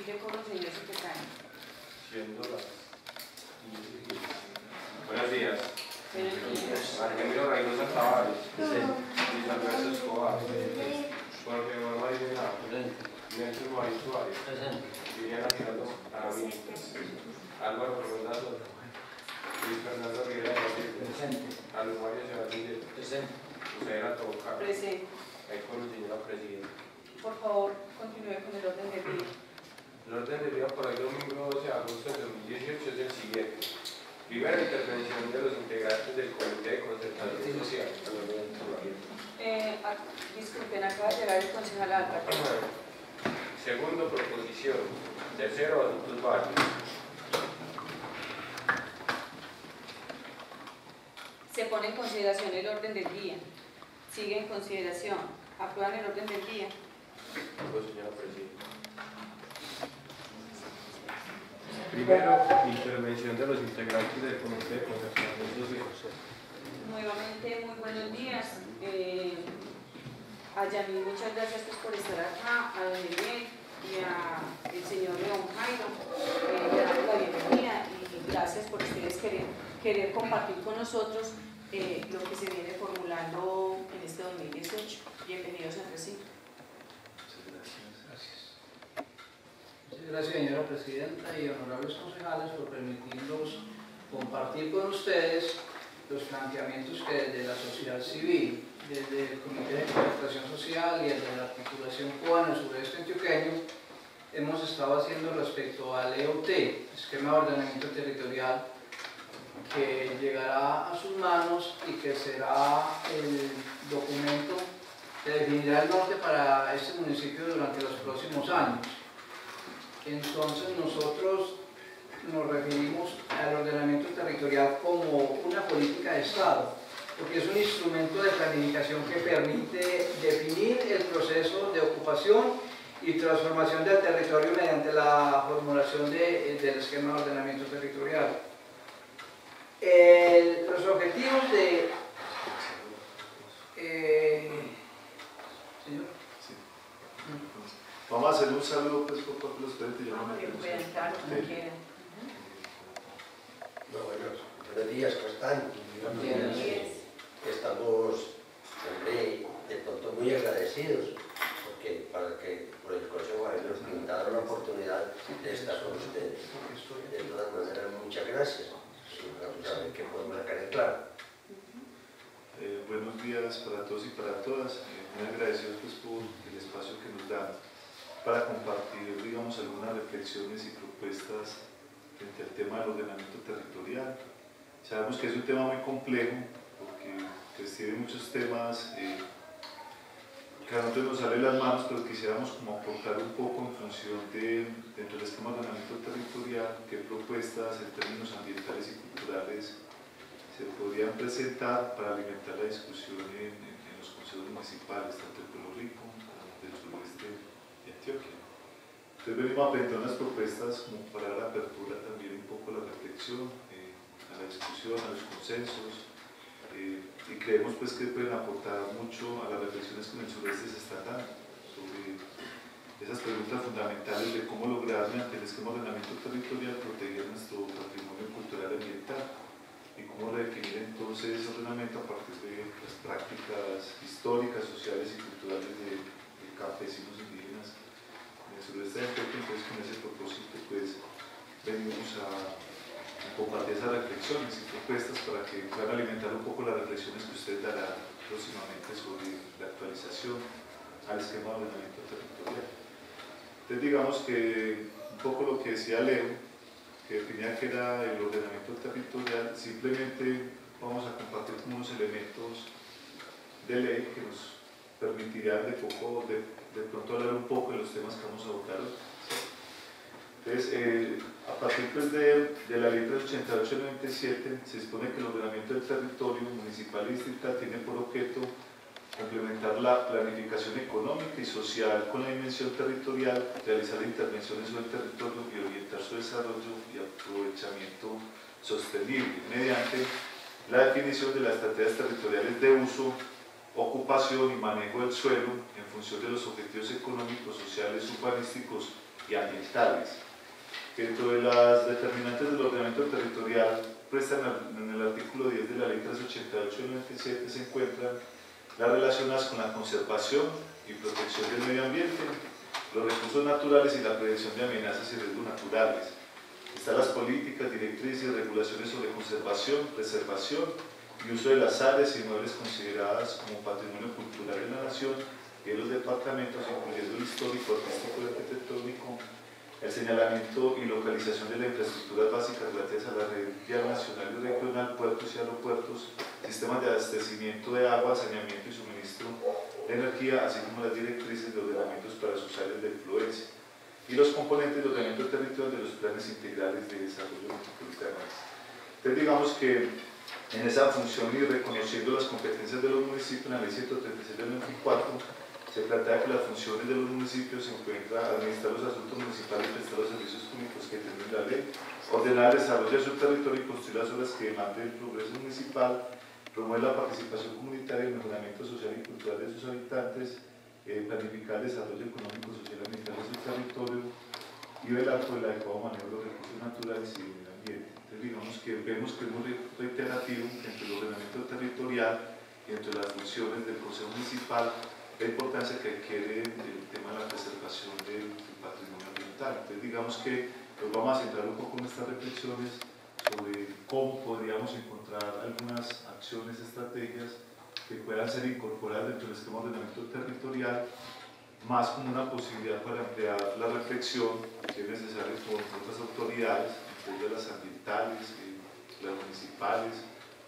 Pide por los señores secretarios. Siendo las 15:15. Buenos días. Argemiro Reynosa Tavares. Luis Alberto Escobar. Jorge Manuel Aguilar. Nelson Mauricio Suárez. Liliana Giraldo Aravini. Álvaro Ronda Soto. Luis Fernando Rivera Rodríguez. Carlos Mario Sebastián. Presente. José Toca. Presente. Con señora Presidenta. Por favor, continúe con el orden del día. El orden del día para el domingo 12 de agosto de 2018 es el siguiente. Primera intervención de los integrantes del Comité de Concertación Social. Disculpen, acaba de llegar el concejal Álvaro. Segundo, proposición. Tercero, asuntos varios. Se pone en consideración el orden del día. Sigue en consideración. ¿Aprueban el orden del día? Señora Presidenta. Primero, intervención de los integrantes del Comité de Concertación Social. Nuevamente, muy buenos días. A Yamil, muchas gracias pues, por estar acá, a don Miguel y al señor León Jairo. Le damos la bienvenida y gracias por ustedes querer compartir con nosotros lo que se viene formulando en este 2018. Bienvenidos al recinto. Muchas gracias, señora Presidenta y honorables concejales, por permitirnos compartir con ustedes los planteamientos que desde la sociedad civil, desde el Comité de Concertación Social y desde la articulación cubana en el sureste antioqueño, hemos estado haciendo respecto al EOT, Esquema de Ordenamiento Territorial, que llegará a sus manos y que será el documento que definirá el norte para este municipio durante los próximos años. Entonces nosotros nos referimos al ordenamiento territorial como una política de Estado, porque es un instrumento de planificación que permite definir el proceso de ocupación y transformación del territorio mediante la formulación del esquema de ordenamiento territorial. Los objetivos de... señor. Vamos a hacer un saludo pues por todos los frentes. Buenos días, ¿cómo están? Buenos días. Estamos, hombre, de pronto muy agradecidos porque por el Consejo nos brindaron la oportunidad de estar con ustedes. De todas maneras, muchas gracias. Vamos a ver qué podemos sacar en claro. Buenos días para todos y para todas. Muy agradecidos pues, por el espacio que nos dan para compartir, digamos, algunas reflexiones y propuestas frente al tema del ordenamiento territorial. Sabemos que es un tema muy complejo porque pues, tiene muchos temas que a nosotros nos salen las manos, pero quisiéramos como aportar un poco en función de, dentro del esquema de ordenamiento territorial, qué propuestas en términos ambientales y culturales se podrían presentar para alimentar la discusión en los consejos municipales, tanto de Pueblo Rico como del sureste de Antioquia. Entonces venimos a presentar unas propuestas como para dar apertura también un poco a la reflexión, a la discusión, a los consensos, y creemos pues que pueden aportar mucho a las reflexiones que en el sureste se están dando sobre esas preguntas fundamentales de cómo lograr mediante el esquema de ordenamiento territorial proteger nuestro patrimonio cultural y ambiental y cómo redefinir entonces ese ordenamiento a partir de las prácticas históricas, sociales y culturales de campesinos indígenas en el sureste de Antioquia. Entonces con ese propósito pues venimos a compartir esas reflexiones y propuestas para que puedan alimentar un poco las reflexiones que usted dará próximamente sobre la actualización al esquema de ordenamiento territorial. Entonces digamos que un poco lo que decía Leo, que definía que era el ordenamiento territorial, simplemente vamos a compartir como unos elementos de ley que nos permitirán de pronto hablar un poco de los temas que vamos a abordar hoy. Entonces, a partir pues, de la ley 388/97 se dispone que el ordenamiento del territorio municipal y distrital tiene por objeto complementar la planificación económica y social con la dimensión territorial, realizar intervenciones sobre el territorio y orientar su desarrollo y aprovechamiento sostenible mediante la definición de las estrategias territoriales de uso, ocupación y manejo del suelo en función de los objetivos económicos, sociales, urbanísticos y ambientales. Dentro de las determinantes del ordenamiento territorial, en el artículo 10 de la Ley 388 del 97 se encuentran las relacionadas con la conservación y protección del medio ambiente, los recursos naturales y la prevención de amenazas y riesgos naturales. Están las políticas, directrices y regulaciones sobre conservación, preservación y uso de las áreas inmuebles consideradas como patrimonio cultural de la nación y de los departamentos, incluyendo el histórico, artístico y arquitectónico, el señalamiento y localización de las infraestructuras básicas relativas a la red vial nacional y regional, puertos y aeropuertos, sistemas de abastecimiento de agua, saneamiento y suministro de energía, así como las directrices de ordenamientos para sus áreas de influencia y los componentes de ordenamiento territorial de los planes integrales de desarrollo metropolitano. Entonces digamos que en esa función y reconociendo las competencias de los municipios, en la Ley 136 del 24 se plantea que las funciones de los municipios se encuentran administrar los asuntos municipales y prestar los servicios públicos que determina la ley, ordenar el desarrollo de su territorio y construir las obras que demanden el progreso municipal, promover la participación comunitaria y el mejoramiento social y cultural de sus habitantes, planificar el desarrollo económico, social y ambiental de su territorio y velar por el adecuado manejo de los recursos naturales y del medio ambiente. Entonces digamos que vemos que es muy reiterativo entre el ordenamiento territorial y entre las funciones del Consejo Municipal la importancia que adquiere el tema de la preservación del patrimonio ambiental. Entonces digamos que nos vamos a centrar un poco en estas reflexiones sobre cómo podríamos encontrar algunas acciones, estrategias que puedan ser incorporadas dentro del esquema de ordenamiento territorial, más como una posibilidad para ampliar la reflexión que es necesaria con otras autoridades, entre ellas las ambientales, las municipales,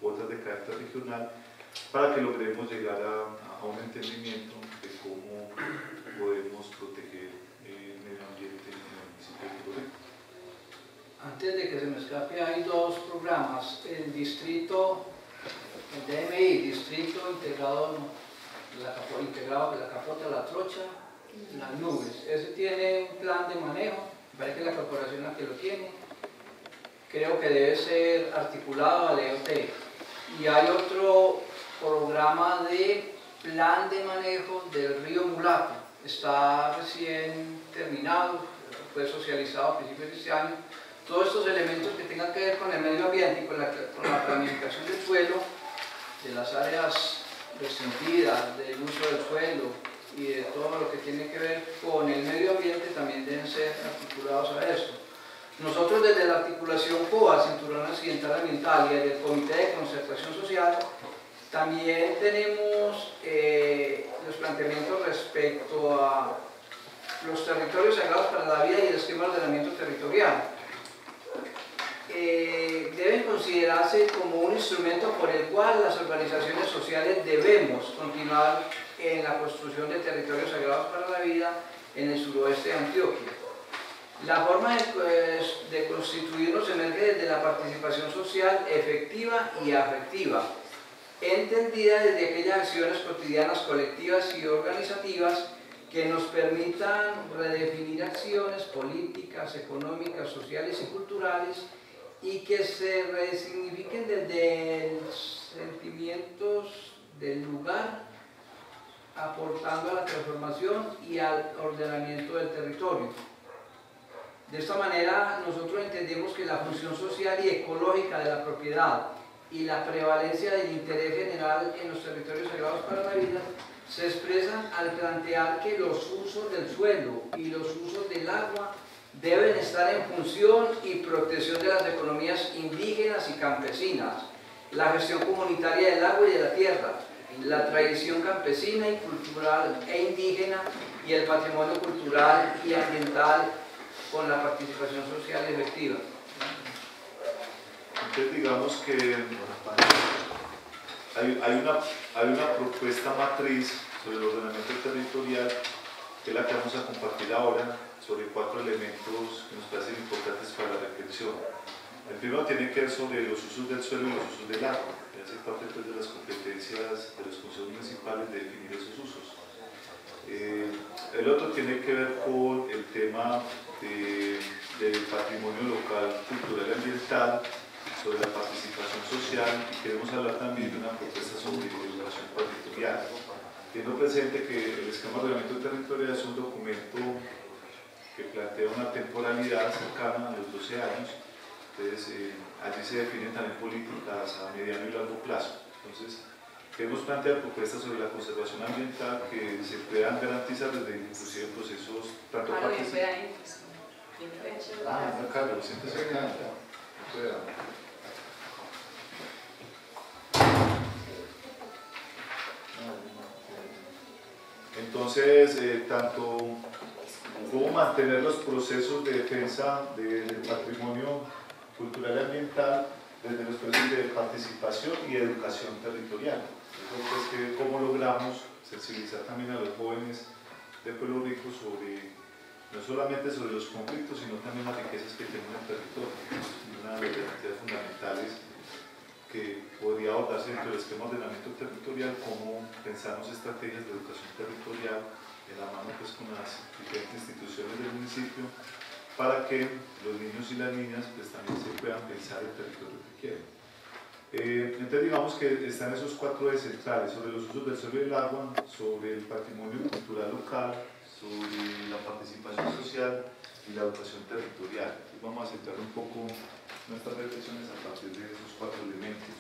otras de carácter regional, para que logremos llegar a un entendimiento de cómo podemos proteger el medio ambiente en el municipio de Puerto Rico. Antes de que se me escape, hay dos programas, el distrito, el DMI, Distrito Integrado, integrado de la Capota, la Trocha, las Nubes. Ese tiene un plan de manejo, parece que la corporación la que lo tiene, creo que debe ser articulado al EOT. Y hay otro programa de plan de manejo del río Mulato, está recién terminado, fue socializado a principios de este año. Todos estos elementos que tengan que ver con el medio ambiente y con la planificación del suelo, de las áreas restringidas, del uso del suelo y de todo lo que tiene que ver con el medio ambiente también deben ser articulados a esto. Nosotros desde la articulación COA, Cinturón Accidental Ambiental, y desde el Comité de Concertación Social, también tenemos los planteamientos respecto a los territorios sagrados para la vida y el esquema de ordenamiento territorial. Deben considerarse como un instrumento por el cual las organizaciones sociales debemos continuar en la construcción de territorios sagrados para la vida en el suroeste de Antioquia. La forma de constituirnos emerge desde la participación social efectiva y afectiva, entendida desde aquellas acciones cotidianas, colectivas y organizativas que nos permitan redefinir acciones políticas, económicas, sociales y culturales y que se resignifiquen desde sentimientos del lugar, aportando a la transformación y al ordenamiento del territorio. De esta manera, nosotros entendemos que la función social y ecológica de la propiedad y la prevalencia del interés general en los territorios sagrados para la vida se expresan al plantear que los usos del suelo y los usos del agua deben estar en función y protección de las economías indígenas y campesinas, la gestión comunitaria del agua y de la tierra, la tradición campesina y cultural e indígena y el patrimonio cultural y ambiental con la participación social efectiva. Entonces digamos que hay una propuesta matriz sobre el ordenamiento territorial que es la que vamos a compartir ahora sobre 4 elementos que nos parecen importantes para la reflexión. El primero tiene que ver sobre los usos del suelo y los usos del agua, que hace parte pues, de las competencias de los consejos municipales de definir esos usos. El otro tiene que ver con el tema del patrimonio local, cultural y ambiental, sobre la participación social, y queremos hablar también de una propuesta sobre educación territorial, teniendo presente que el esquema de ordenamiento territorial es un documento que plantea una temporalidad cercana a los 12 años. Entonces, allí se definen también políticas a mediano y largo plazo. Entonces, queremos plantear propuestas sobre la conservación ambiental que se puedan garantizar desde inclusive procesos tanto participativos. Carlos, siéntese acá. Entonces, tanto cómo mantener los procesos de defensa del patrimonio cultural y ambiental desde los procesos de participación y educación territorial. Entonces, que cómo logramos sensibilizar también a los jóvenes de Pueblo Rico sobre, no solamente sobre los conflictos, sino también las riquezas que tiene el territorio. Una de las necesidades fundamentales que podría abordarse dentro del esquema de ordenamiento territorial, cómo pensamos estrategias de educación territorial de la mano pues, con las diferentes instituciones del municipio, para que los niños y las niñas pues, también se puedan pensar el territorio que quieren. Entonces digamos que están esos 4 ejes centrales, sobre los usos del suelo y el agua, sobre el patrimonio cultural local, sobre la participación social y la educación territorial. Y vamos a centrar un poco nuestras reflexiones a partir de esos 4 elementos.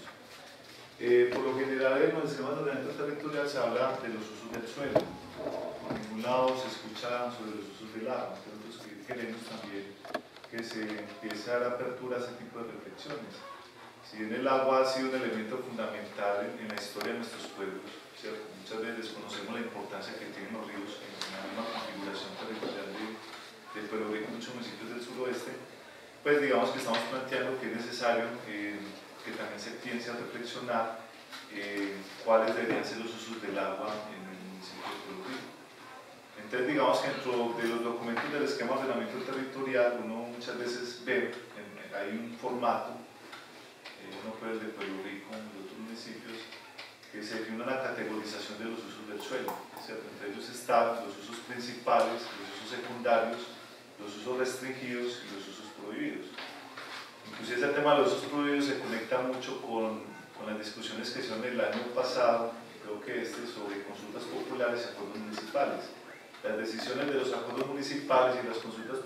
Por lo general en los esquemas de ordenamiento territorial se habla de los usos del suelo. Por ningún lado se escucha sobre los usos del agua. Entonces queremos también que se empiece a dar apertura a ese tipo de reflexiones. Si bien el agua ha sido un elemento fundamental en la historia de nuestros pueblos, ¿cierto? Muchas veces desconocemos la importancia que tienen los ríos en la misma configuración territorial de Pueblo Rico y muchos municipios del suroeste, pues digamos que estamos planteando que es necesario que también se piense a reflexionar cuáles deberían ser los usos del agua en el municipio de Pueblo Rico. Entonces digamos que dentro de los documentos del esquema de ordenamiento territorial uno muchas veces ve, hay un formato, uno puede el de Pueblo Rico, en los otros municipios, que se define una categorización de los usos del suelo, ¿cierto? Entre ellos están los usos principales, los usos secundarios, los usos restringidos y los usos prohibidos. Inclusive ese tema de los usos prohibidos se conecta mucho con las discusiones que hicieron el año pasado, creo que sobre consultas populares y acuerdos municipales. Las decisiones de los acuerdos municipales y las consultas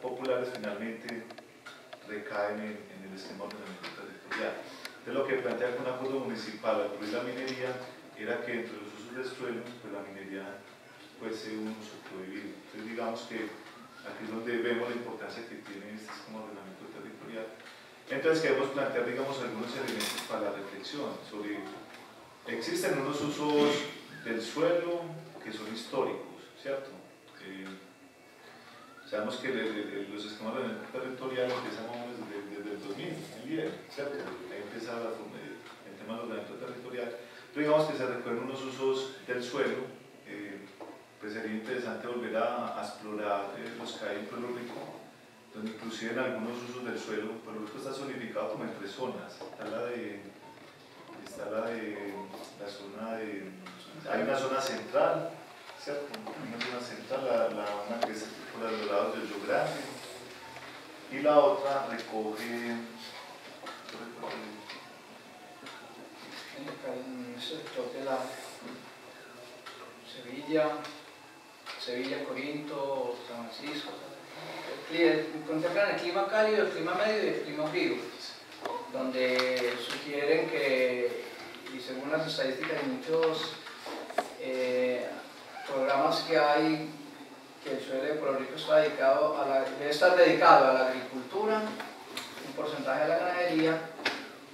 populares finalmente recaen en el esquema de ordenamiento territorial. Entonces lo que plantea con un acuerdo municipal al prohibir la minería era que entre los usos del suelo, pues la minería puede ser un uso prohibido. Entonces digamos que aquí es donde vemos la importancia que tiene este esquema de ordenamiento territorial. Entonces queremos plantear, digamos, algunos elementos para la reflexión sobre, existen unos usos del suelo que son históricos, ¿cierto? Sabemos que los esquemas de ordenamiento territorial empiezan desde el 2010, ¿cierto? Ahí empieza el tema del ordenamiento territorial. Pero digamos que se recuerdan unos usos del suelo, pues sería interesante volver a explorar los que hay en Pueblo Rico, donde inclusive en algunos usos del suelo, Pueblo Rico está zonificado como en 3 zonas. Hay una zona central, ¿cierto? Una zona central, una que es por los lados del Río Grande, y la otra recoge en el sector de la Sevilla, Corinto, San Francisco, contemplan el clima cálido, el clima medio y el clima frío, donde sugieren que, y según las estadísticas de muchos programas que hay, que el suelo de Puerto Rico está debe estar dedicado a la agricultura, un porcentaje a la ganadería,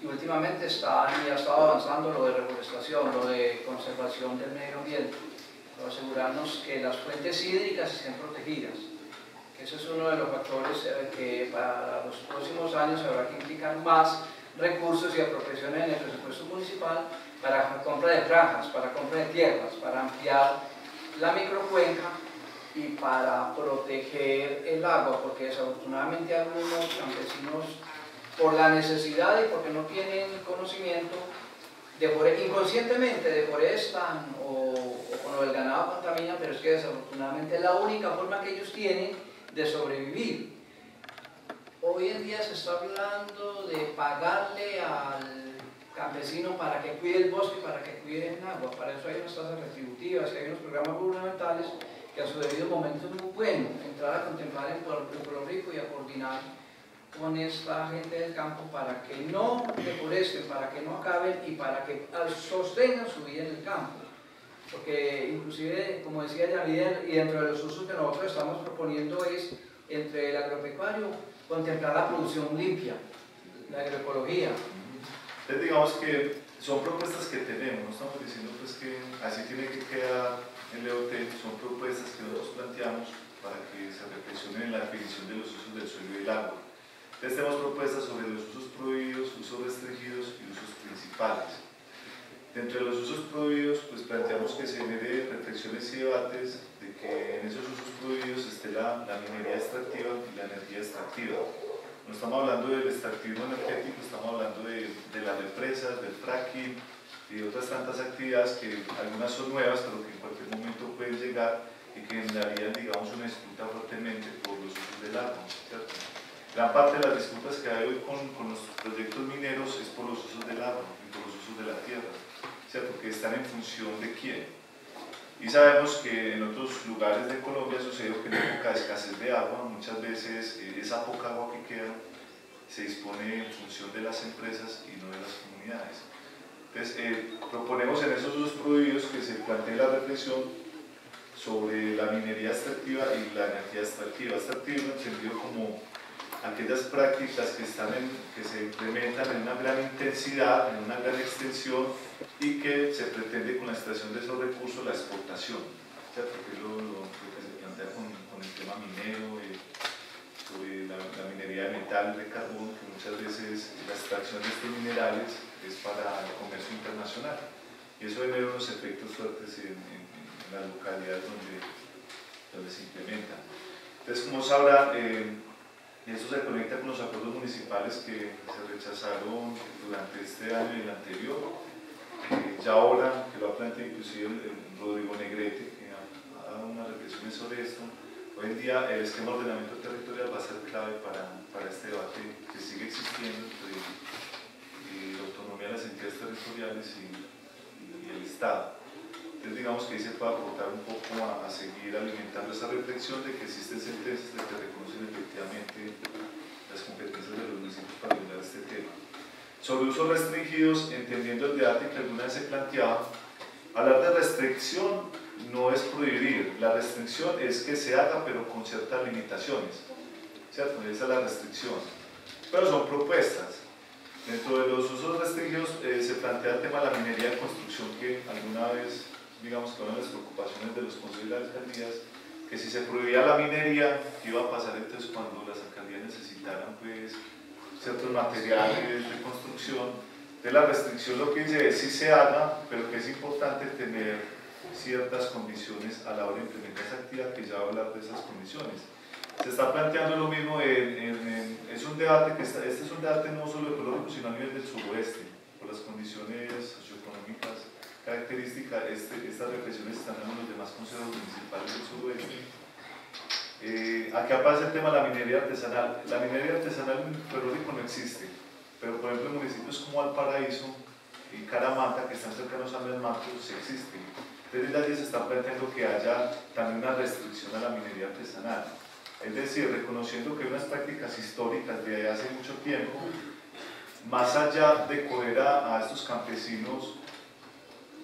y últimamente ya estado avanzando lo de reforestación, lo de conservación del medio ambiente, para asegurarnos que las fuentes hídricas estén protegidas. Ese es uno de los factores que para los próximos años habrá que implicar más recursos y apropiaciones en el presupuesto municipal para compra de franjas, para compra de tierras, para ampliar la microcuenca y para proteger el agua, porque desafortunadamente algunos campesinos, por la necesidad y porque no tienen conocimiento, inconscientemente deforestan o con el ganado contaminan, pero es que desafortunadamente es la única forma que ellos tienen de sobrevivir. Hoy en día se está hablando de pagarle al campesino para que cuide el bosque, para que cuide el agua. Para eso hay unas tasas retributivas, hay unos programas gubernamentales que a su debido momento es muy bueno entrar a contemplar en Puerto Rico y a coordinar con esta gente del campo para que no deforesten, para que no acaben y para que sostengan su vida en el campo. Porque inclusive, como decía Yamidel, y dentro de los usos que nosotros estamos proponiendo es, entre el agropecuario, contemplar la producción limpia, la agroecología. Entonces digamos que son propuestas que tenemos, no estamos diciendo pues que así tiene que quedar el EOT, son propuestas que nosotros planteamos para que se reflexione en la definición de los usos del suelo y del agua. Entonces tenemos propuestas sobre los usos prohibidos, usos restringidos y usos principales. Dentro de los usos prohibidos, pues planteamos que se genere reflexiones y debates de que en esos usos prohibidos esté la minería extractiva y la energía extractiva. No estamos hablando del extractivismo energético, estamos hablando de las represas, del fracking y de otras tantas actividades que algunas son nuevas, pero que en cualquier momento pueden llegar y que generarían, digamos, una disputa fuertemente por los usos del agua, ¿cierto? Gran parte de las disputas que hay hoy con los proyectos mineros es por los usos del agua y por los usos de la tierra, ¿cierto? Que están en función de quién. Y sabemos que en otros lugares de Colombia sucedió que en época de escasez de agua, muchas veces esa poca agua que queda se dispone en función de las empresas y no de las comunidades. Entonces, proponemos en esos usos prohibidos que se plantee la reflexión sobre la minería extractiva y la energía extractiva. Extractiva entendido como aquellas prácticas que se implementan en una gran intensidad, en una gran extensión y que se pretende con la extracción de esos recursos la exportación, ¿cierto? Que es lo que se plantea con el tema minero, sobre la minería de metal, de carbón, que muchas veces la extracción de estos minerales es para el comercio internacional y eso genera unos efectos fuertes en las localidades donde se implementan. Entonces, como sabrán, y eso se conecta con los acuerdos municipales que se rechazaron durante este año y el anterior. Ya ahora, que lo ha planteado inclusive el Rodrigo Negrete, que ha dado unas reflexiones sobre esto, hoy en día el esquema de ordenamiento territorial va a ser clave para este debate que sigue existiendo entre la autonomía de las entidades territoriales y el Estado. Entonces digamos que ahí se puede aportar un poco a seguir alimentando esa reflexión de que existen sentencias de que reconocen efectivamente las competencias de los municipios para regular este tema. Sobre usos restringidos, entendiendo el debate que alguna vez se planteaba, hablar de restricción no es prohibir, la restricción es que se haga pero con ciertas limitaciones, ¿cierto? Esa es la restricción, pero son propuestas. Dentro de los usos restringidos se plantea el tema de la minería de construcción que alguna vez, digamos que una de las preocupaciones de los consejos y las alcaldías, que si se prohibía la minería, ¿qué iba a pasar entonces cuando las alcaldías necesitaran pues, ciertos materiales de construcción? De la restricción lo que dice es si se haga, pero que es importante tener ciertas condiciones a la hora de implementar esa actividad, que ya va a hablar de esas condiciones. Se está planteando lo mismo, es un debate este es un debate no solo ecológico, sino a nivel del suroeste, por las condiciones socioeconómicas características, estas reflexiones están en los demás consejos municipales del suroeste. Aquí aparece el tema de la minería artesanal. La minería artesanal en Puerto Rico no existe, pero por ejemplo en municipios como Valparaíso y Caramanta, que están cercanos a Los Matos, sí existen. Entonces allí se está planteando que haya también una restricción a la minería artesanal. Es decir, reconociendo que hay unas prácticas históricas de hace mucho tiempo, más allá de coger a estos campesinos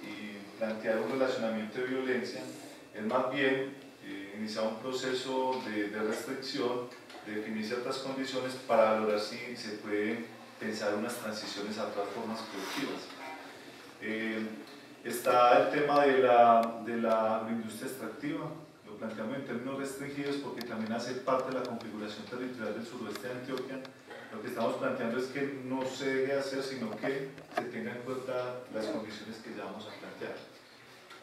y plantear un relacionamiento de violencia, es más bien iniciar un proceso de restricción, de definir ciertas condiciones para valorar si se pueden pensar unas transiciones a otras formas productivas. Está el tema de la agroindustria extractiva, lo planteamos en términos restringidos porque también hace parte de la configuración territorial del suroeste de Antioquia. Lo que estamos planteando es que no se debe hacer, sino que se tengan en cuenta las condiciones que ya vamos a plantear.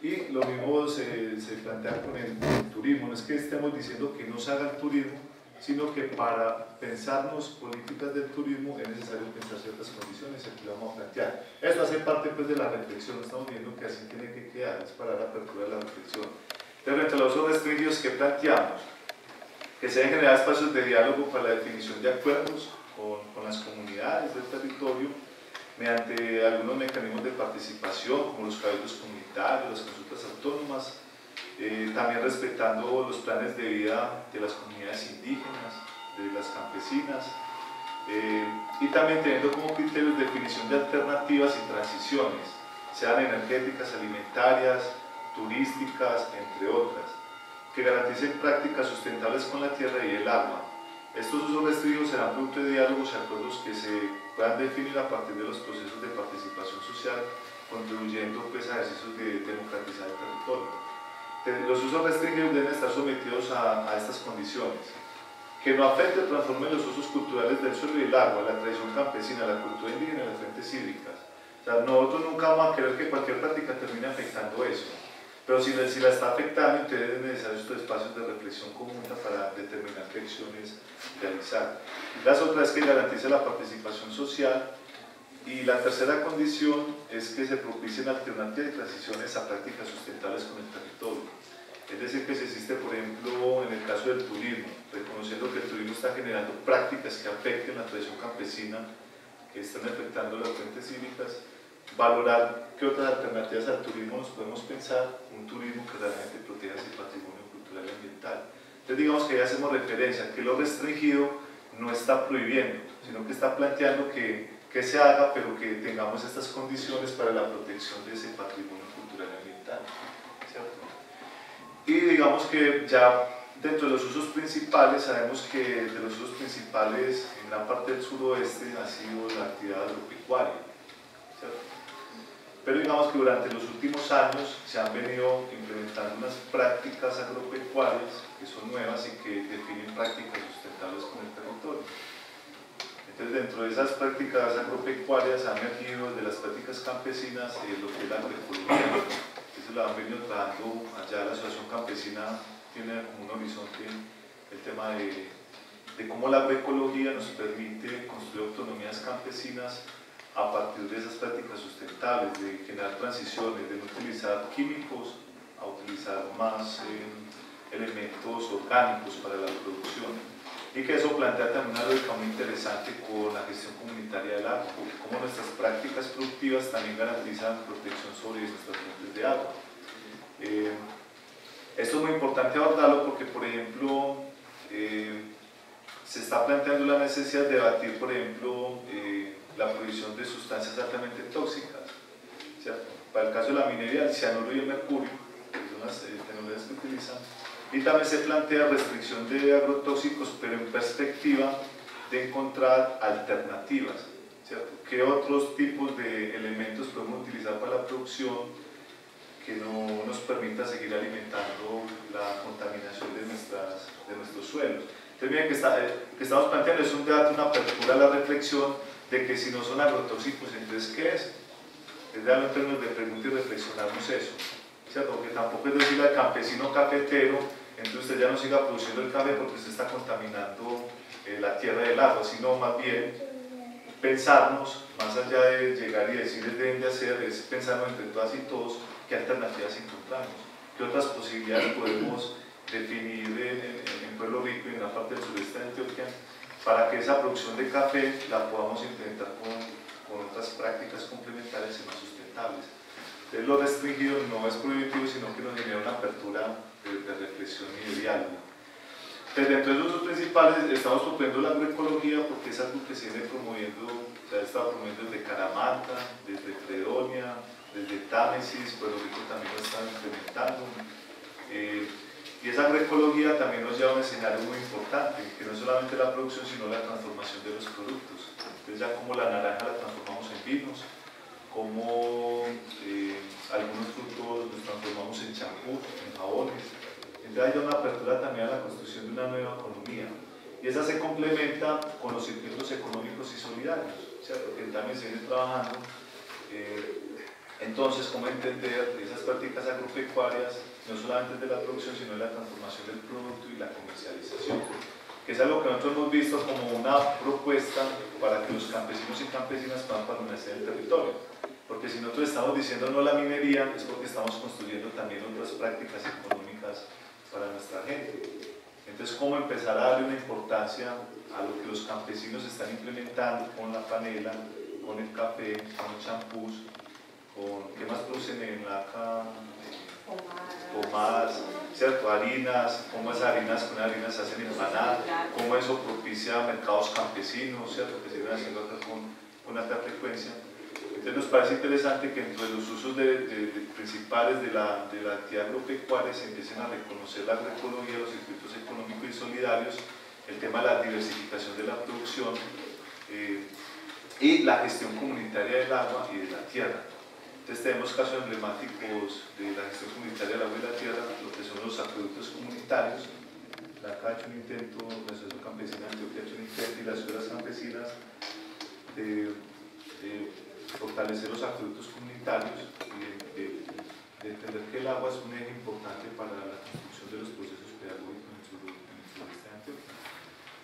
Y lo mismo se plantea con el turismo, no es que estemos diciendo que no se haga el turismo, sino que para pensarnos políticas del turismo es necesario pensar ciertas condiciones y aquí lo vamos a plantear. Esto hace parte pues, de la reflexión, no estamos viendo que así tiene que quedar, es para la apertura de la reflexión. Entonces, entre los usos restringidos que planteamos, que se deben generar espacios de diálogo para la definición de acuerdos con las comunidades del territorio, mediante algunos mecanismos de participación, como los cabildos comunitarios, las consultas autónomas, también respetando los planes de vida de las comunidades indígenas, de las campesinas, y también teniendo como criterios de definición de alternativas y transiciones, sean energéticas, alimentarias, turísticas, entre otras, que garanticen prácticas sustentables con la tierra y el agua. Estos usos restringidos serán producto de diálogos y acuerdos que se puedan definir a partir de los procesos de participación social, contribuyendo pues, a ejercicios de democratizar el territorio. Los usos restringidos deben estar sometidos a estas condiciones: que no afecte o transforme los usos culturales del suelo y el agua, la tradición campesina, la cultura indígena y las fuentes cívicas. O sea, nosotros nunca vamos a querer que cualquier práctica termine afectando eso, pero si la está afectando, entonces es necesario estos espacios de reflexión conjunta para determinar qué acciones realizar. La otra es que garantice la participación social, y la tercera condición es que se propicien alternativas y transiciones a prácticas sustentables con el territorio. Es decir, que si existe, por ejemplo, en el caso del turismo, reconociendo que el turismo está generando prácticas que afecten la tradición campesina, que están afectando las fuentes cívicas, valorar qué otras alternativas al turismo nos podemos pensar, un turismo que realmente proteja ese patrimonio cultural y ambiental. Entonces digamos que ya hacemos referencia que lo restringido no está prohibiendo, sino que está planteando que se haga, pero que tengamos estas condiciones para la protección de ese patrimonio cultural y ambiental, ¿cierto? Y digamos que ya dentro de los usos principales, sabemos que de los usos principales en la parte del suroeste ha sido la actividad agropecuaria, ¿cierto? Pero digamos que durante los últimos años se han venido implementando unas prácticas agropecuarias que son nuevas y que definen prácticas sustentables con el territorio. Entonces, dentro de esas prácticas agropecuarias han emergido de las prácticas campesinas lo que es la agroecología. Eso lo han venido trabajando allá. La Asociación Campesina tiene como un horizonte el tema de cómo la agroecología nos permite construir autonomías campesinas a partir de esas prácticas sustentables, de generar transiciones, de no utilizar químicos a utilizar más elementos orgánicos para la producción. Y que eso plantea también una lógica muy interesante con la gestión comunitaria del agua, cómo nuestras prácticas productivas también garantizan protección sobre nuestras fuentes de agua. Esto es muy importante abordarlo porque, por ejemplo, se está planteando la necesidad de debatir, por ejemplo, la prohibición de sustancias altamente tóxicas, ¿cierto? Para el caso de la minería, el cianuro y el mercurio, que son las tecnologías que utilizan. Y también se plantea restricción de agrotóxicos, pero en perspectiva de encontrar alternativas, ¿cierto? ¿Qué otros tipos de elementos podemos utilizar para la producción que no nos permita seguir alimentando la contaminación de nuestros suelos? Entonces, miren que estamos planteando es un debate, una apertura a la reflexión de que si no son agrotóxicos, entonces ¿qué es? Es darlo en términos de pregunta y reflexionarnos eso, ¿cierto? Porque tampoco es decirle al campesino cafetero, entonces usted ya no siga produciendo el café porque usted está contaminando la tierra y el agua, sino más bien pensarnos, más allá de llegar y decirles deben de hacer, es pensarnos entre todas y todos qué alternativas encontramos, qué otras posibilidades podemos definir en Pueblo Rico y en la parte del sureste de Antioquia, para que esa producción de café la podamos implementar con otras prácticas complementarias y más sustentables. Entonces, lo restringido no es prohibitivo, sino que nos genera una apertura de reflexión y de diálogo. Entonces, dentro de los usos principales estamos proponiendo la agroecología porque es algo que se viene promoviendo, se ha estado promoviendo desde Caramanta, desde Fredonia, desde Támesis, Puerto Rico también lo están implementando. Y esa agroecología también nos lleva a un escenario muy importante, que no es solamente la producción, sino la transformación de los productos. Entonces ya como la naranja la transformamos en vinos, como algunos frutos los transformamos en champú, en jabones. Entonces hay una apertura también a la construcción de una nueva economía. Y esa se complementa con los circuitos económicos y solidarios, ¿cierto? Que también se viene trabajando. Entonces, ¿cómo entender esas prácticas agropecuarias, no solamente de la producción, sino de la transformación del producto y la comercialización? Que es algo que nosotros hemos visto como una propuesta para que los campesinos y campesinas puedan permanecer en el territorio. Porque si nosotros estamos diciendo no a la minería, es porque estamos construyendo también otras prácticas económicas para nuestra gente. Entonces, ¿cómo empezar a darle una importancia a lo que los campesinos están implementando con la panela, con el café, con los champús? ¿Qué más producen en la pomadas, ¿cierto? Harinas, cómo esas harinas con harinas se hacen empanadas, cómo eso propicia mercados campesinos, ¿cierto? Que se vienen haciendo acá con alta frecuencia. Entonces nos parece interesante que entre los usos principales de la actividad agropecuaria se empiecen a reconocer la agroecología, los circuitos económicos y solidarios, el tema de la diversificación de la producción y la gestión comunitaria del agua y de la tierra. Entonces tenemos casos emblemáticos de la gestión comunitaria del agua y de la tierra, lo que son los acueductos comunitarios. Acá ha hecho un intento, la Asociación Campesina de Antioquia ha hecho un intento y las escuelas campesinas de fortalecer los acueductos comunitarios y de entender que el agua es un eje importante para la construcción de los procesos pedagógicos en el sureste de Antioquia.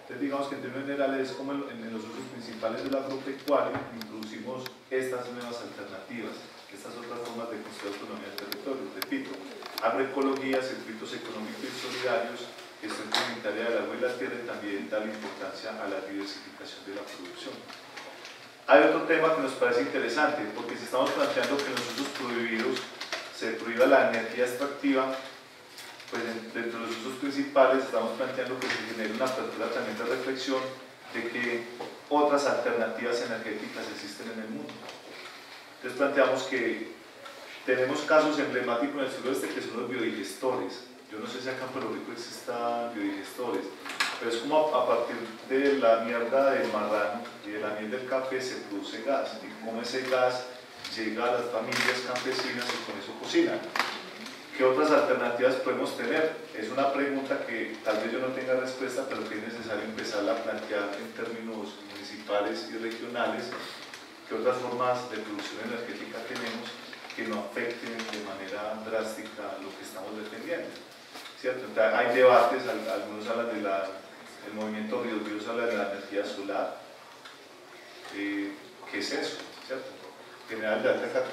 Entonces digamos que en términos generales, como en los usos principales del agropecuario, introducimos estas nuevas alternativas, estas otras formas de construir autonomía del territorio. Repito, agroecología, circuitos económicos y solidarios, gestión comunitaria del agua y la tierra, y también da la importancia a la diversificación de la producción. Hay otro tema que nos parece interesante, porque si estamos planteando que en los usos prohibidos se prohíba la energía extractiva, pues dentro de los usos principales estamos planteando que se genere una apertura también de reflexión de que otras alternativas energéticas existen en el mundo. Entonces planteamos que tenemos casos emblemáticos en el suroeste que son los biodigestores. Yo no sé si acá en Puerto Rico existan biodigestores, pero es como a partir de la mierda del marrano y de la miel del café se produce gas, y como ese gas llega a las familias campesinas y con eso cocinan. ¿Qué otras alternativas podemos tener? Es una pregunta que tal vez yo no tenga respuesta, pero que es necesario empezar a plantear en términos municipales y regionales. ¿Qué otras formas de producción energética tenemos que no afecten de manera drástica lo que estamos defendiendo? ¿Cierto? Entonces, hay debates, algunos hablan del movimiento Ríos Vivos, habla de la energía solar. ¿Qué es eso? ¿Cierto? En general,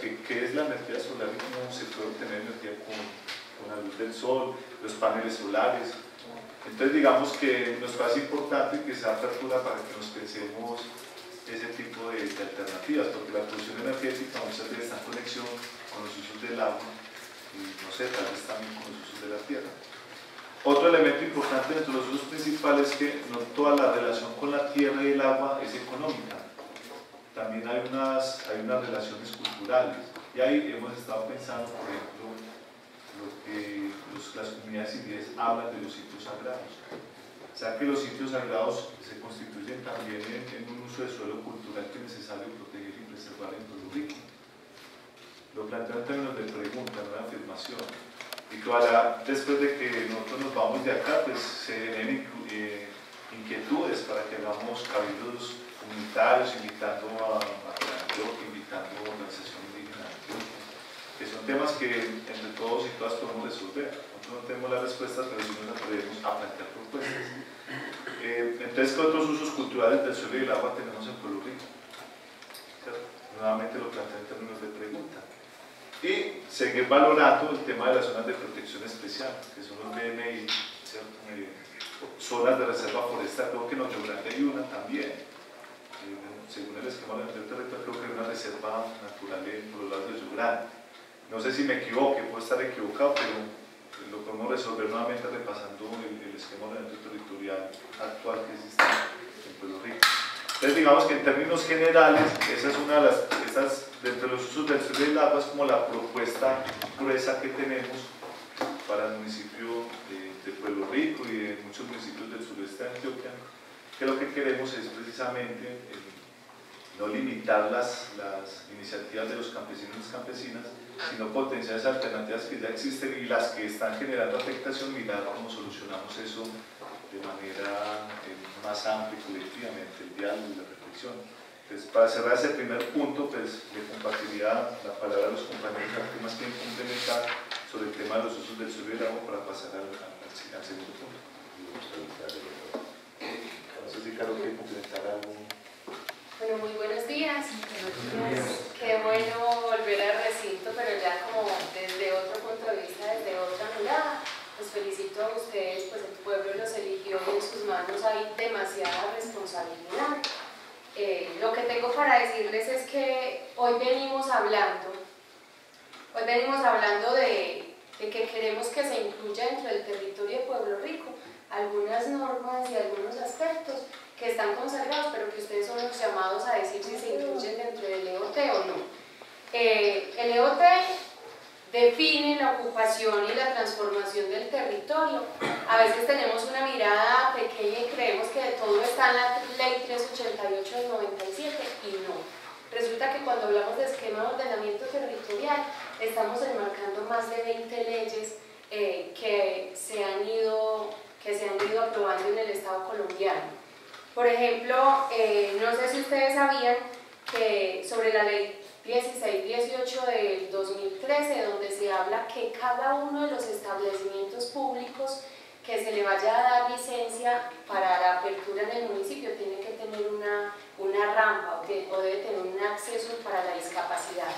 ¿qué es la energía solar y cómo se puede obtener energía con la luz del sol, los paneles solares? Entonces digamos que nos parece importante que sea apertura para que nos pensemos ese tipo de alternativas, porque la producción energética muchas veces está en conexión con los usos del agua y no sé, tal vez también con los usos de la tierra. Otro elemento importante dentro de los usos principales es que no toda la relación con la tierra y el agua es económica. También hay unas relaciones culturales, y ahí hemos estado pensando, por ejemplo, lo que las comunidades indígenas hablan de los sitios sagrados. O sea que los sitios sagrados se constituyen también en un uso de suelo cultural que es necesario proteger y preservar en Puerto Rico. Lo planteo en términos de pregunta, no de afirmación. Y que ojalá, después de que nosotros nos vamos de acá, pues se generen inquietudes para que hagamos cabildos comunitarios, invitando a Antioquia, invitando a organizaciones indígenas, que son temas que entre todos y todas podemos resolver. Nosotros no tenemos las respuestas, pero sí nos atrevemos a plantear propuestas. Entonces, ¿qué otros usos culturales del suelo y del agua tenemos en Puerto Rico? ¿Cierto? Nuevamente lo planteo en términos de pregunta. Y seguir valorando el tema de las zonas de protección especial, que son los BMI, zonas de reserva forestal. Creo que en Ocho Grande hay una también. Según el esquema del territorio, creo que hay una reserva natural por los lados de Ocho Grande. No sé si me equivoque, puedo estar equivocado, pero lo podemos resolver nuevamente repasando el esquema ordenamiento territorial actual que existe en Puerto Rico. Entonces digamos que en términos generales, esa es una de las, dentro de los usos del suelo y del agua, es como la propuesta gruesa que tenemos para el municipio de Puerto Rico y de muchos municipios del sureste de Antioquia, que lo que queremos es precisamente no limitar las iniciativas de los campesinos y las campesinas, sino potenciar esas alternativas que ya existen y las que están generando afectación, mirar cómo solucionamos eso de manera más amplia y colectivamente, el diálogo y la reflexión. Entonces, para cerrar ese primer punto, pues le compartiría la palabra a los compañeros que más quieren complementar sobre el tema de los usos del suelo y del agua para pasar al segundo punto. No sé si Caro quiere complementar algo. Bueno, muy buenos días. Qué bueno volver al recinto, pero ya como desde otro punto de vista, desde otra mirada. Los felicito a ustedes, pues el pueblo los eligió y en sus manos hay demasiada responsabilidad. Lo que tengo para decirles es que hoy venimos hablando de de que queremos que se incluya dentro del territorio de Pueblo Rico algunas normas y algunos aspectos que están consagrados, pero que ustedes son los llamados a decir si se incluyen dentro del EOT o no. El EOT define la ocupación y la transformación del territorio. A veces tenemos una mirada pequeña y creemos que todo está en la Ley 388 del 97 y no. Resulta que cuando hablamos de esquema de ordenamiento territorial estamos enmarcando más de 20 leyes que se han ido aprobando en el Estado colombiano. Por ejemplo, no sé si ustedes sabían que sobre la Ley 1618 del 2013, donde se habla que cada uno de los establecimientos públicos que se le vaya a dar licencia para la apertura en el municipio tiene que tener una rampa o debe tener un acceso para la discapacidad.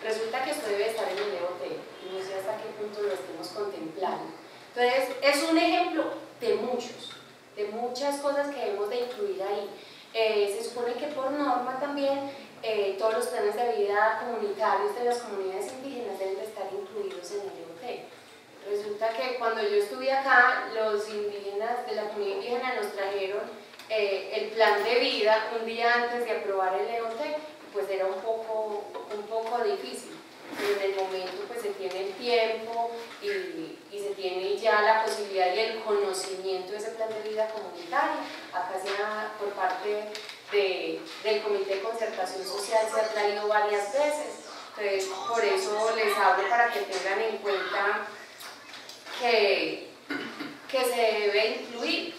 Resulta que esto debe estar en el EOT, y no sé hasta qué punto lo estemos contemplando. Entonces, es un ejemplo de muchas cosas que debemos de incluir ahí. Se supone que por norma también todos los planes de vida comunitarios de las comunidades indígenas deben de estar incluidos en el EOT. Resulta que cuando yo estuve acá, los indígenas de la comunidad indígena nos trajeron el plan de vida un día antes de aprobar el EOT, pues era un poco difícil. Pero en el momento pues se tiene el tiempo y se tiene ya la posibilidad y el conocimiento de ese plan de vida comunitario. Acá por parte del Comité de Concertación Social se ha traído varias veces. Entonces por eso les hablo para que tengan en cuenta que se debe incluir,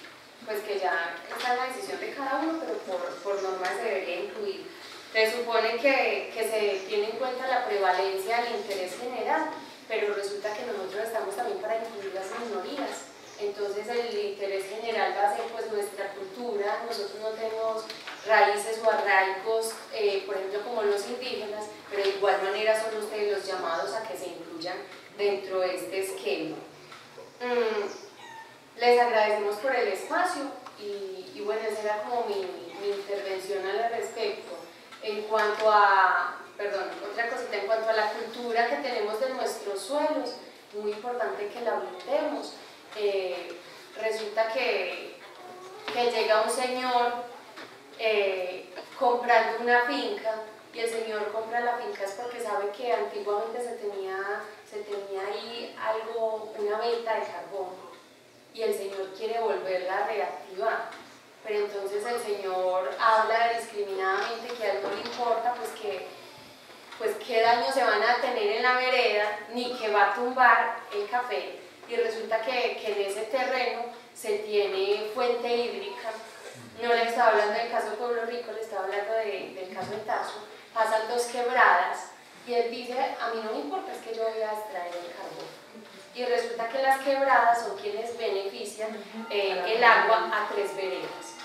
pues que ya está en la decisión de cada uno, pero por norma se debería incluir. Se supone que se tiene en cuenta la prevalencia del interés general, pero resulta que nosotros estamos también para incluir las minorías. Entonces el interés general va a ser pues nuestra cultura. Nosotros no tenemos raíces o arraigos, por ejemplo como los indígenas, pero de igual manera son ustedes los llamados a que se incluyan dentro de este esquema. Les agradecemos por el espacio y bueno, esa era como mi intervención al respecto. En cuanto a, otra cosita, en cuanto a la cultura que tenemos de nuestros suelos, muy importante que la blindemos. Resulta que llega un señor comprando una finca, y el señor compra la finca es porque sabe que antiguamente se tenía ahí una veta de carbón, y el señor quiere volverla a reactivar. Pero entonces el señor habla discriminadamente que a él no le importa pues qué daños se van a tener en la vereda, ni que va a tumbar el café, y resulta que en ese terreno se tiene fuente hídrica. No le estaba hablando del caso de Pueblo Rico, le estaba hablando del caso de Tazo. Pasan 2 quebradas y él dice, a mí no me importa, es que yo voy a extraer el carbón. Y resulta que las quebradas son quienes benefician el agua a 3 veredas.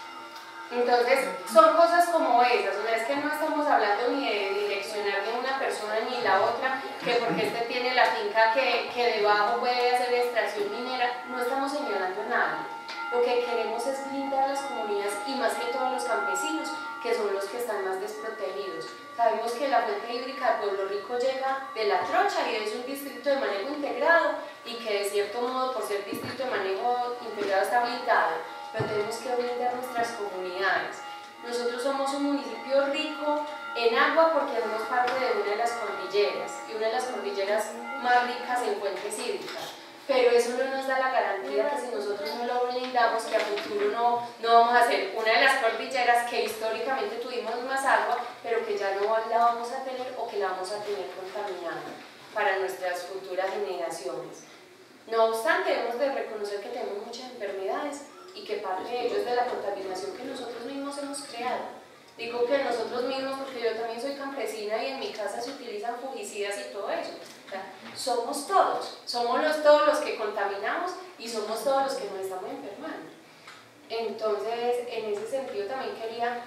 Entonces, son cosas como esas, o sea, es que no estamos hablando ni de direccionar ni una persona ni la otra, que porque este tiene la finca que debajo puede hacer extracción minera, no estamos señalando a nadie. Lo que queremos es blindar las comunidades y más que todos los campesinos, que son los que están más desprotegidos. Sabemos que la fuente hídrica de Pueblo Rico llega de La Trocha y es un distrito de manejo integrado, y que de cierto modo por ser distrito de manejo integrado está blindado, pero tenemos que blindar nuestras comunidades. Nosotros somos un municipio rico en agua porque somos parte de una de las cordilleras, y una de las cordilleras más ricas en fuentes hídricas. Pero eso no nos da la garantía que si nosotros no lo blindamos, que a futuro no vamos a ser una de las cordilleras que históricamente tuvimos más agua, pero que ya no la vamos a tener o que la vamos a tener contaminada para nuestras futuras generaciones. No obstante, debemos de reconocer que tenemos muchas enfermedades y que parte de ello es de la contaminación que nosotros mismos hemos creado. Digo que nosotros mismos porque yo también soy campesina y en mi casa se utilizan fungicidas y todo eso. O sea, somos todos los que contaminamos y somos todos los que nos estamos enfermando. Entonces, en ese sentido también quería,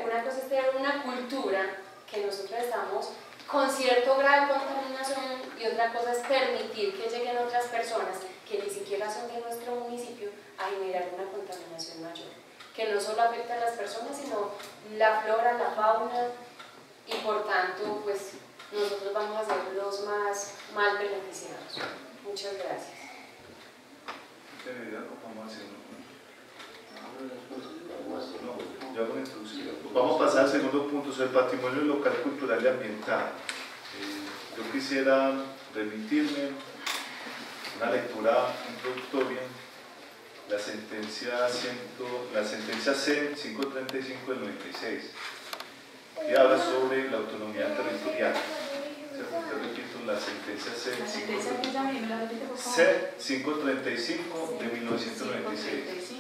una cosa es tener una cultura que nosotros estamos con cierto grado de contaminación, y otra cosa es permitir que lleguen otras personas que ni siquiera son de nuestro municipio a generar una contaminación mayor, que no solo afecta a las personas, sino la flora, la fauna, y por tanto, pues nosotros vamos a ser los más beneficiados. Muchas Muchas gracias. Yo hago una introducción. Vamos a pasar al segundo punto sobre el patrimonio local, cultural y ambiental. Yo quisiera remitirme una lectura introductoria, la sentencia C 535 del 96, que habla sobre la autonomía territorial. Te repito, la sentencia C 535 de 1996.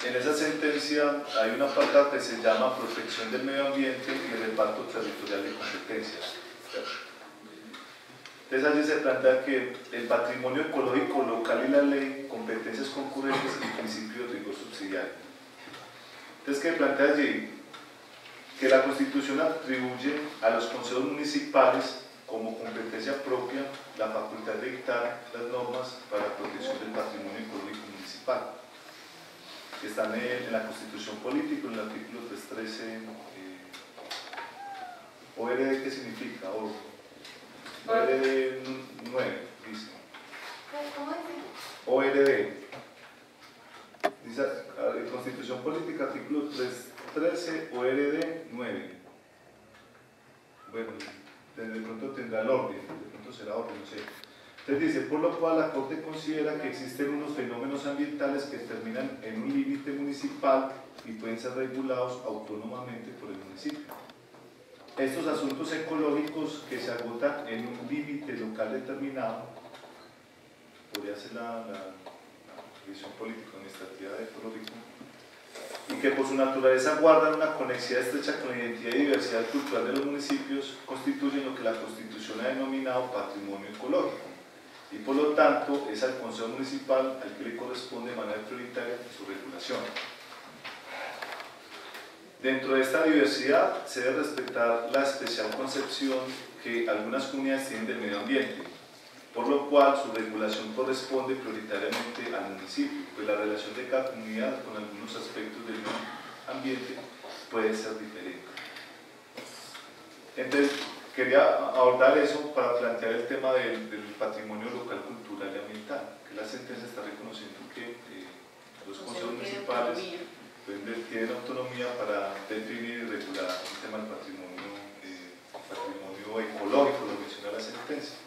En esa sentencia hay una parte que se llama protección del medio ambiente y reparto territorial de competencias. Entonces allí se plantea que el patrimonio ecológico local y la ley, competencias concurrentes y principio de rigor subsidiario. Entonces, ¿qué plantea allí? Que la Constitución atribuye a los consejos municipales como competencia propia la facultad de dictar las normas para la protección del patrimonio ecológico municipal, que están en la Constitución Política, en el artículo 313. ¿ORD qué significa? ORD 9, dice. ¿Cómo dice? ORD. Dice Constitución Política, artículo 313, ORD 9. Bueno, de pronto tendrá el orden, de pronto será orden, no sé. Entonces dice, por lo cual la Corte considera que existen unos fenómenos ambientales que terminan en un límite municipal y pueden ser regulados autónomamente por el municipio. Estos asuntos ecológicos que se agotan en un límite local determinado, podría ser la visión político-administrativa de ecológico, y que por su naturaleza guardan una conexidad estrecha con la identidad y diversidad cultural de los municipios, constituyen lo que la Constitución ha denominado patrimonio ecológico, y por lo tanto es al Consejo Municipal al que le corresponde de manera prioritaria su regulación. Dentro de esta diversidad se debe respetar la especial concepción que algunas comunidades tienen del medio ambiente, por lo cual su regulación corresponde prioritariamente al municipio, pues la relación de cada comunidad con algunos aspectos del medio ambiente puede ser diferente. Entonces, quería abordar eso para plantear el tema del patrimonio local, cultural y ambiental, que la sentencia está reconociendo que los consejos municipales tienen autonomía para definir y regular el tema del patrimonio ecológico, lo menciona la sentencia.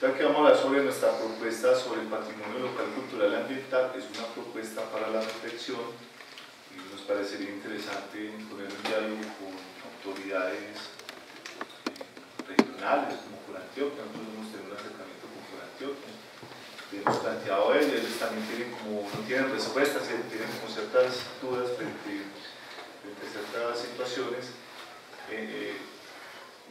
Ya que vamos a hablar sobre nuestra propuesta sobre el patrimonio local, cultural y ambiental, es una propuesta para la reflexión y nos parecería interesante poner un diálogo con autoridades regionales como Curantioquia. Nosotros hemos tenido un acercamiento con Curantioquia, hemos planteado ellos también no tienen respuestas, tienen como ciertas dudas frente a ciertas situaciones,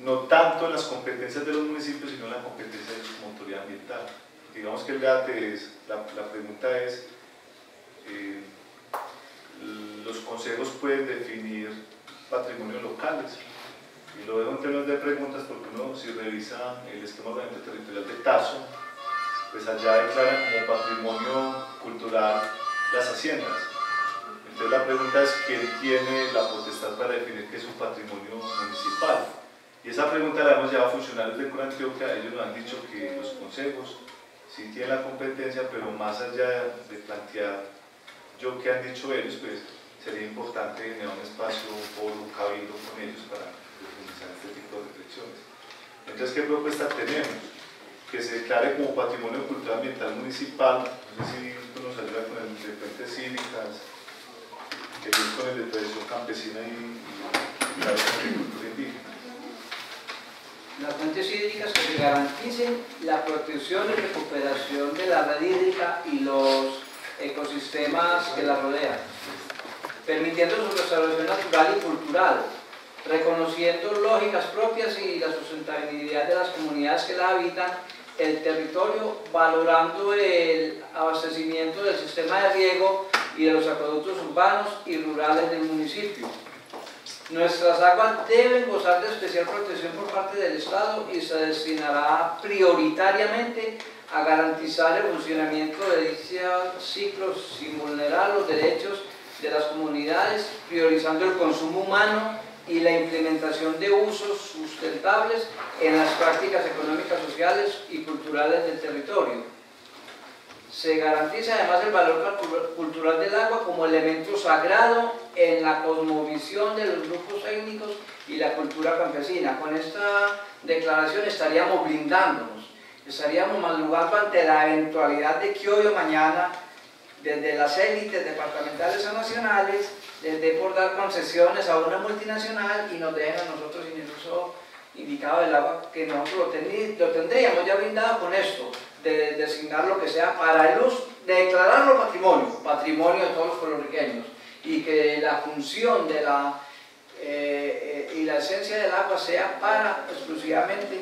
no tanto en las competencias de los municipios, sino en la competencia de su autoridad ambiental. Digamos que el debate es, la pregunta es, los consejos pueden definir patrimonios locales, y lo dejo en términos de preguntas porque uno, si revisa el esquema ordenamiento territorial de Tazo, pues allá declaran como patrimonio cultural las haciendas. Entonces la pregunta es, ¿quién tiene la potestad para definir qué es un patrimonio municipal? Y esa pregunta la hemos llevado a funcionarios de Curantioquia. Ellos nos han dicho que los consejos sí tienen la competencia, pero más allá de plantear yo qué han dicho ellos, pues sería importante tener un espacio, un foro, un cabildo con ellos para profundizar este tipo de reflexiones. Entonces, ¿qué propuesta tenemos? Que se declare como patrimonio cultural ambiental municipal. No sé si esto nos ayuda con el de fuentes cívicas, que es con el de tradición campesina y la agricultura indígena. Las fuentes hídricas que se garanticen la protección y recuperación de la red hídrica y los ecosistemas que la rodean, permitiendo su restauración natural y cultural, reconociendo lógicas propias y la sustentabilidad de las comunidades que la habitan, el territorio, valorando el abastecimiento del sistema de riego y de los acueductos urbanos y rurales del municipio. Nuestras aguas deben gozar de especial protección por parte del Estado y se destinará prioritariamente a garantizar el funcionamiento de dichos ciclos sin vulnerar los derechos de las comunidades, priorizando el consumo humano y la implementación de usos sustentables en las prácticas económicas, sociales y culturales del territorio. Se garantiza además el valor cultural del agua como elemento sagrado en la cosmovisión de los grupos étnicos y la cultura campesina. Con esta declaración estaríamos blindándonos, estaríamos madrugando ante la eventualidad de que hoy o mañana, desde las élites departamentales o nacionales, les dé por dar concesiones a una multinacional y nos dejen a nosotros sin el uso indicado del agua, que nosotros lo tendríamos ya blindado con esto, de designar lo que sea para el uso, de declararlo patrimonio de todos los puertorriqueños, y que la función de y la esencia del agua sea para exclusivamente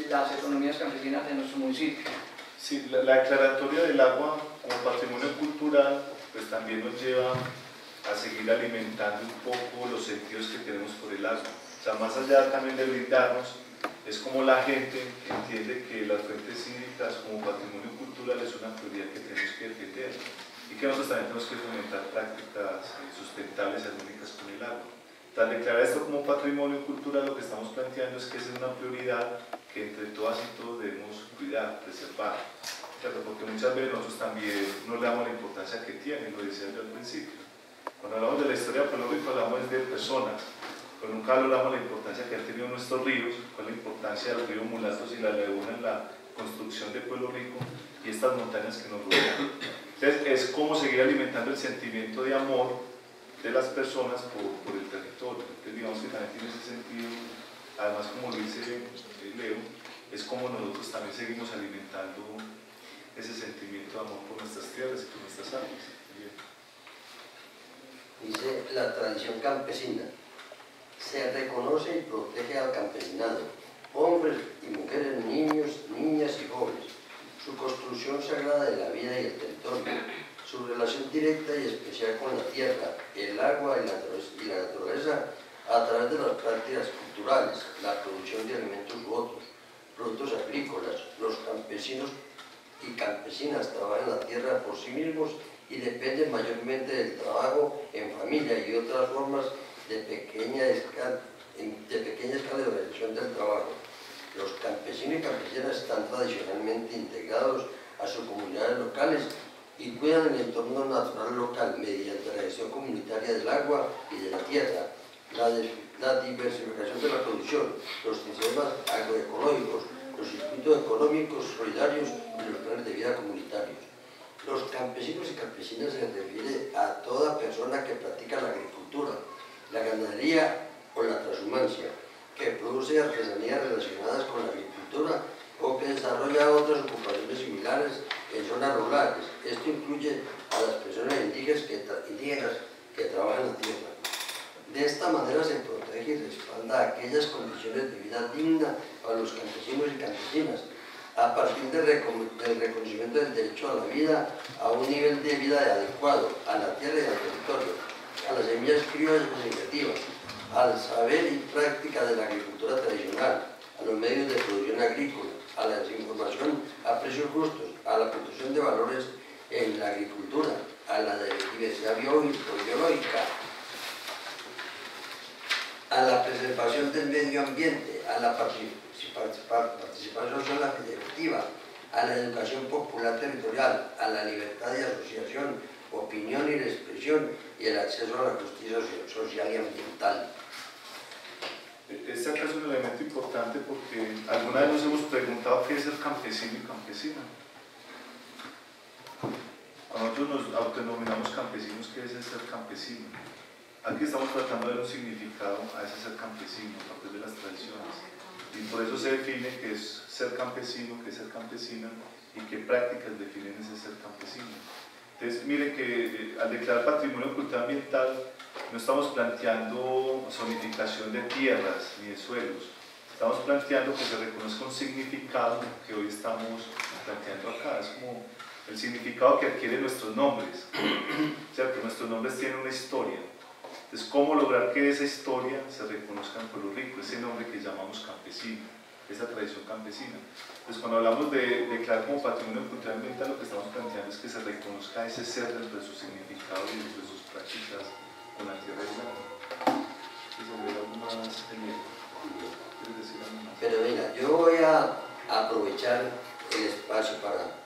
las economías campesinas de nuestro municipio. Sí, la declaratoria del agua como patrimonio cultural pues también nos lleva a seguir alimentando un poco los sentidos que tenemos por el agua. O sea, más allá también de brindarnos, es como la gente entiende que las fuentes hídricas como patrimonio cultural es una prioridad que tenemos que defender y que nosotros también tenemos que fomentar prácticas sustentables y armónicas con el agua. Al declarar esto como patrimonio cultural, lo que estamos planteando es que esa es una prioridad que entre todas y todos debemos cuidar, preservar, ¿cierto? Porque muchas veces nosotros también no le damos la importancia que tiene, lo decía yo al principio. Cuando hablamos de la historia de Puerto Rico hablamos de personas, pero nunca hablamos de la importancia que han tenido nuestros ríos, cuál es la importancia del río Mulatos y la Laguna en la construcción de Pueblo Rico y estas montañas que nos rodean. Entonces es como seguir alimentando el sentimiento de amor de las personas por el territorio. Entonces digamos que también tiene ese sentido, además como lo dice Leo, es como nosotros también seguimos alimentando ese sentimiento de amor por nuestras tierras y por nuestras aguas. Dice la tradición campesina. Se reconoce y protege al campesinado, hombres y mujeres, niños, niñas y jóvenes, su construcción sagrada de la vida y el territorio, su relación directa y especial con la tierra, el agua y la naturaleza a través de las prácticas culturales, la producción de alimentos u otros, productos agrícolas. Los campesinos y campesinas trabajan la tierra por sí mismos y dependen mayormente del trabajo en familia y otras formas de pequeña escala de organización del trabajo. Los campesinos y campesinas están tradicionalmente integrados a sus comunidades locales y cuidan el entorno natural local mediante la gestión comunitaria del agua y de la tierra, la diversificación de la producción, los sistemas agroecológicos, los circuitos económicos solidarios y los planes de vida comunitarios. Los campesinos y campesinas se refiere a toda persona que practica la agricultura, la ganadería o la transhumancia, que produce artesanías relacionadas con la agricultura o que desarrolla otras ocupaciones similares en zonas rurales. Esto incluye a las personas indígenas que trabajan la tierra. De esta manera se protege y respalda aquellas condiciones de vida digna a los campesinos y campesinas, a partir del reconocimiento del derecho a la vida, a un nivel de vida adecuado, a la tierra y al territorio, a las semillas criollas significativas, al saber y práctica de la agricultura tradicional, a los medios de producción agrícola, a la desinformación a precios justos, a la producción de valores en la agricultura, a la diversidad biológica, a la preservación del medio ambiente, a la participación social efectiva, a la educación popular territorial, a la libertad de asociación, opinión y de expresión y el acceso a la justicia social y ambiental. Este acá es un elemento importante porque alguna vez nos hemos preguntado qué es ser campesino y campesina. Cuando nosotros nos autodenominamos campesinos, ¿qué es ser campesino? Aquí estamos tratando de dar un significado a ese ser campesino a partir de las tradiciones. Y por eso se define qué es ser campesino, qué es ser campesina y qué prácticas definen ese ser campesino. Entonces, miren que al declarar patrimonio cultural ambiental no estamos planteando zonificación de tierras ni de suelos, estamos planteando que se reconozca un significado que hoy estamos planteando acá. Es como el significado que adquieren nuestros nombres, ¿cierto? Nuestros nombres tienen una historia. Entonces, ¿cómo lograr que esa historia se reconozca en Pueblo Rico? Ese nombre que llamamos campesino, esa tradición campesina. Entonces, cuando hablamos de declarar como patrimonio cultural ambiental, lo que estamos planteando es que se reconozca ese ser dentro de su significado y dentro de sus prácticas con la tierra y el agua. sobre algo más genérico. ¿Quieres decir algo más? Pero mira, yo voy a aprovechar el espacio para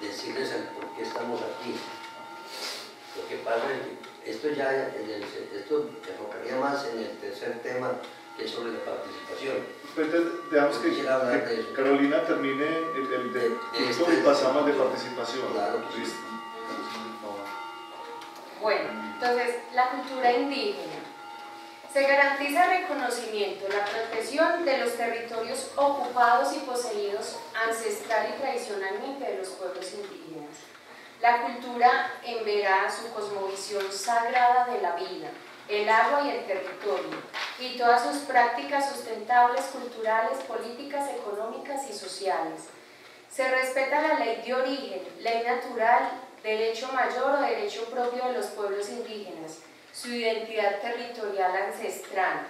decirles el por qué estamos aquí. Lo que pasa es que esto ya, esto se enfocaría más en el tercer tema, que es sobre la participación. Entonces, dejamos que Carolina termine el punto y pasamos de participación. Claro que sí. Listo. Bueno, entonces, la cultura indígena. Se garantiza el reconocimiento, la protección de los territorios ocupados y poseídos ancestral y tradicionalmente de los pueblos indígenas. La cultura enverá su cosmovisión sagrada de la vida, el agua y el territorio, y todas sus prácticas sustentables, culturales, políticas, económicas y sociales. Se respeta la ley de origen, ley natural, derecho mayor o derecho propio de los pueblos indígenas, su identidad territorial ancestral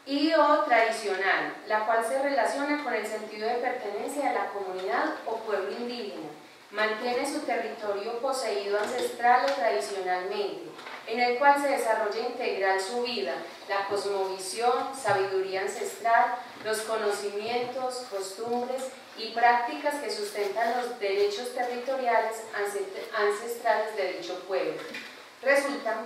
y o tradicional, la cual se relaciona con el sentido de pertenencia de la comunidad o pueblo indígena. Mantiene su territorio poseído ancestral o tradicionalmente, en el cual se desarrolla integral su vida, la cosmovisión, sabiduría ancestral, los conocimientos, costumbres y prácticas que sustentan los derechos territoriales ancestrales de dicho pueblo. Resulta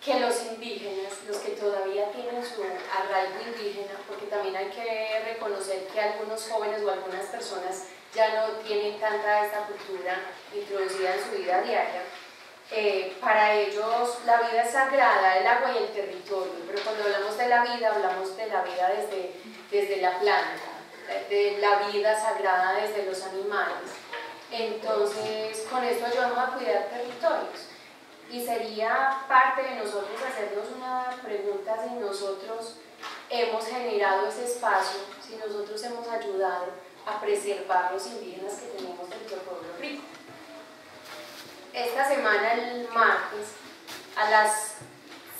que los indígenas, los que todavía tienen su arraigo indígena, porque también hay que reconocer que algunos jóvenes o algunas personas ya no tienen tanta esta cultura introducida en su vida diaria, para ellos la vida es sagrada, el agua y el territorio, pero cuando hablamos de la vida desde la planta, de la vida sagrada desde los animales. Entonces, con esto ayudamos a cuidar territorios. Y sería parte de nosotros hacernos una pregunta si nosotros hemos generado ese espacio, si nosotros hemos ayudado a preservar los indígenas que tenemos dentro del pueblo rico. Esta semana, el martes, a las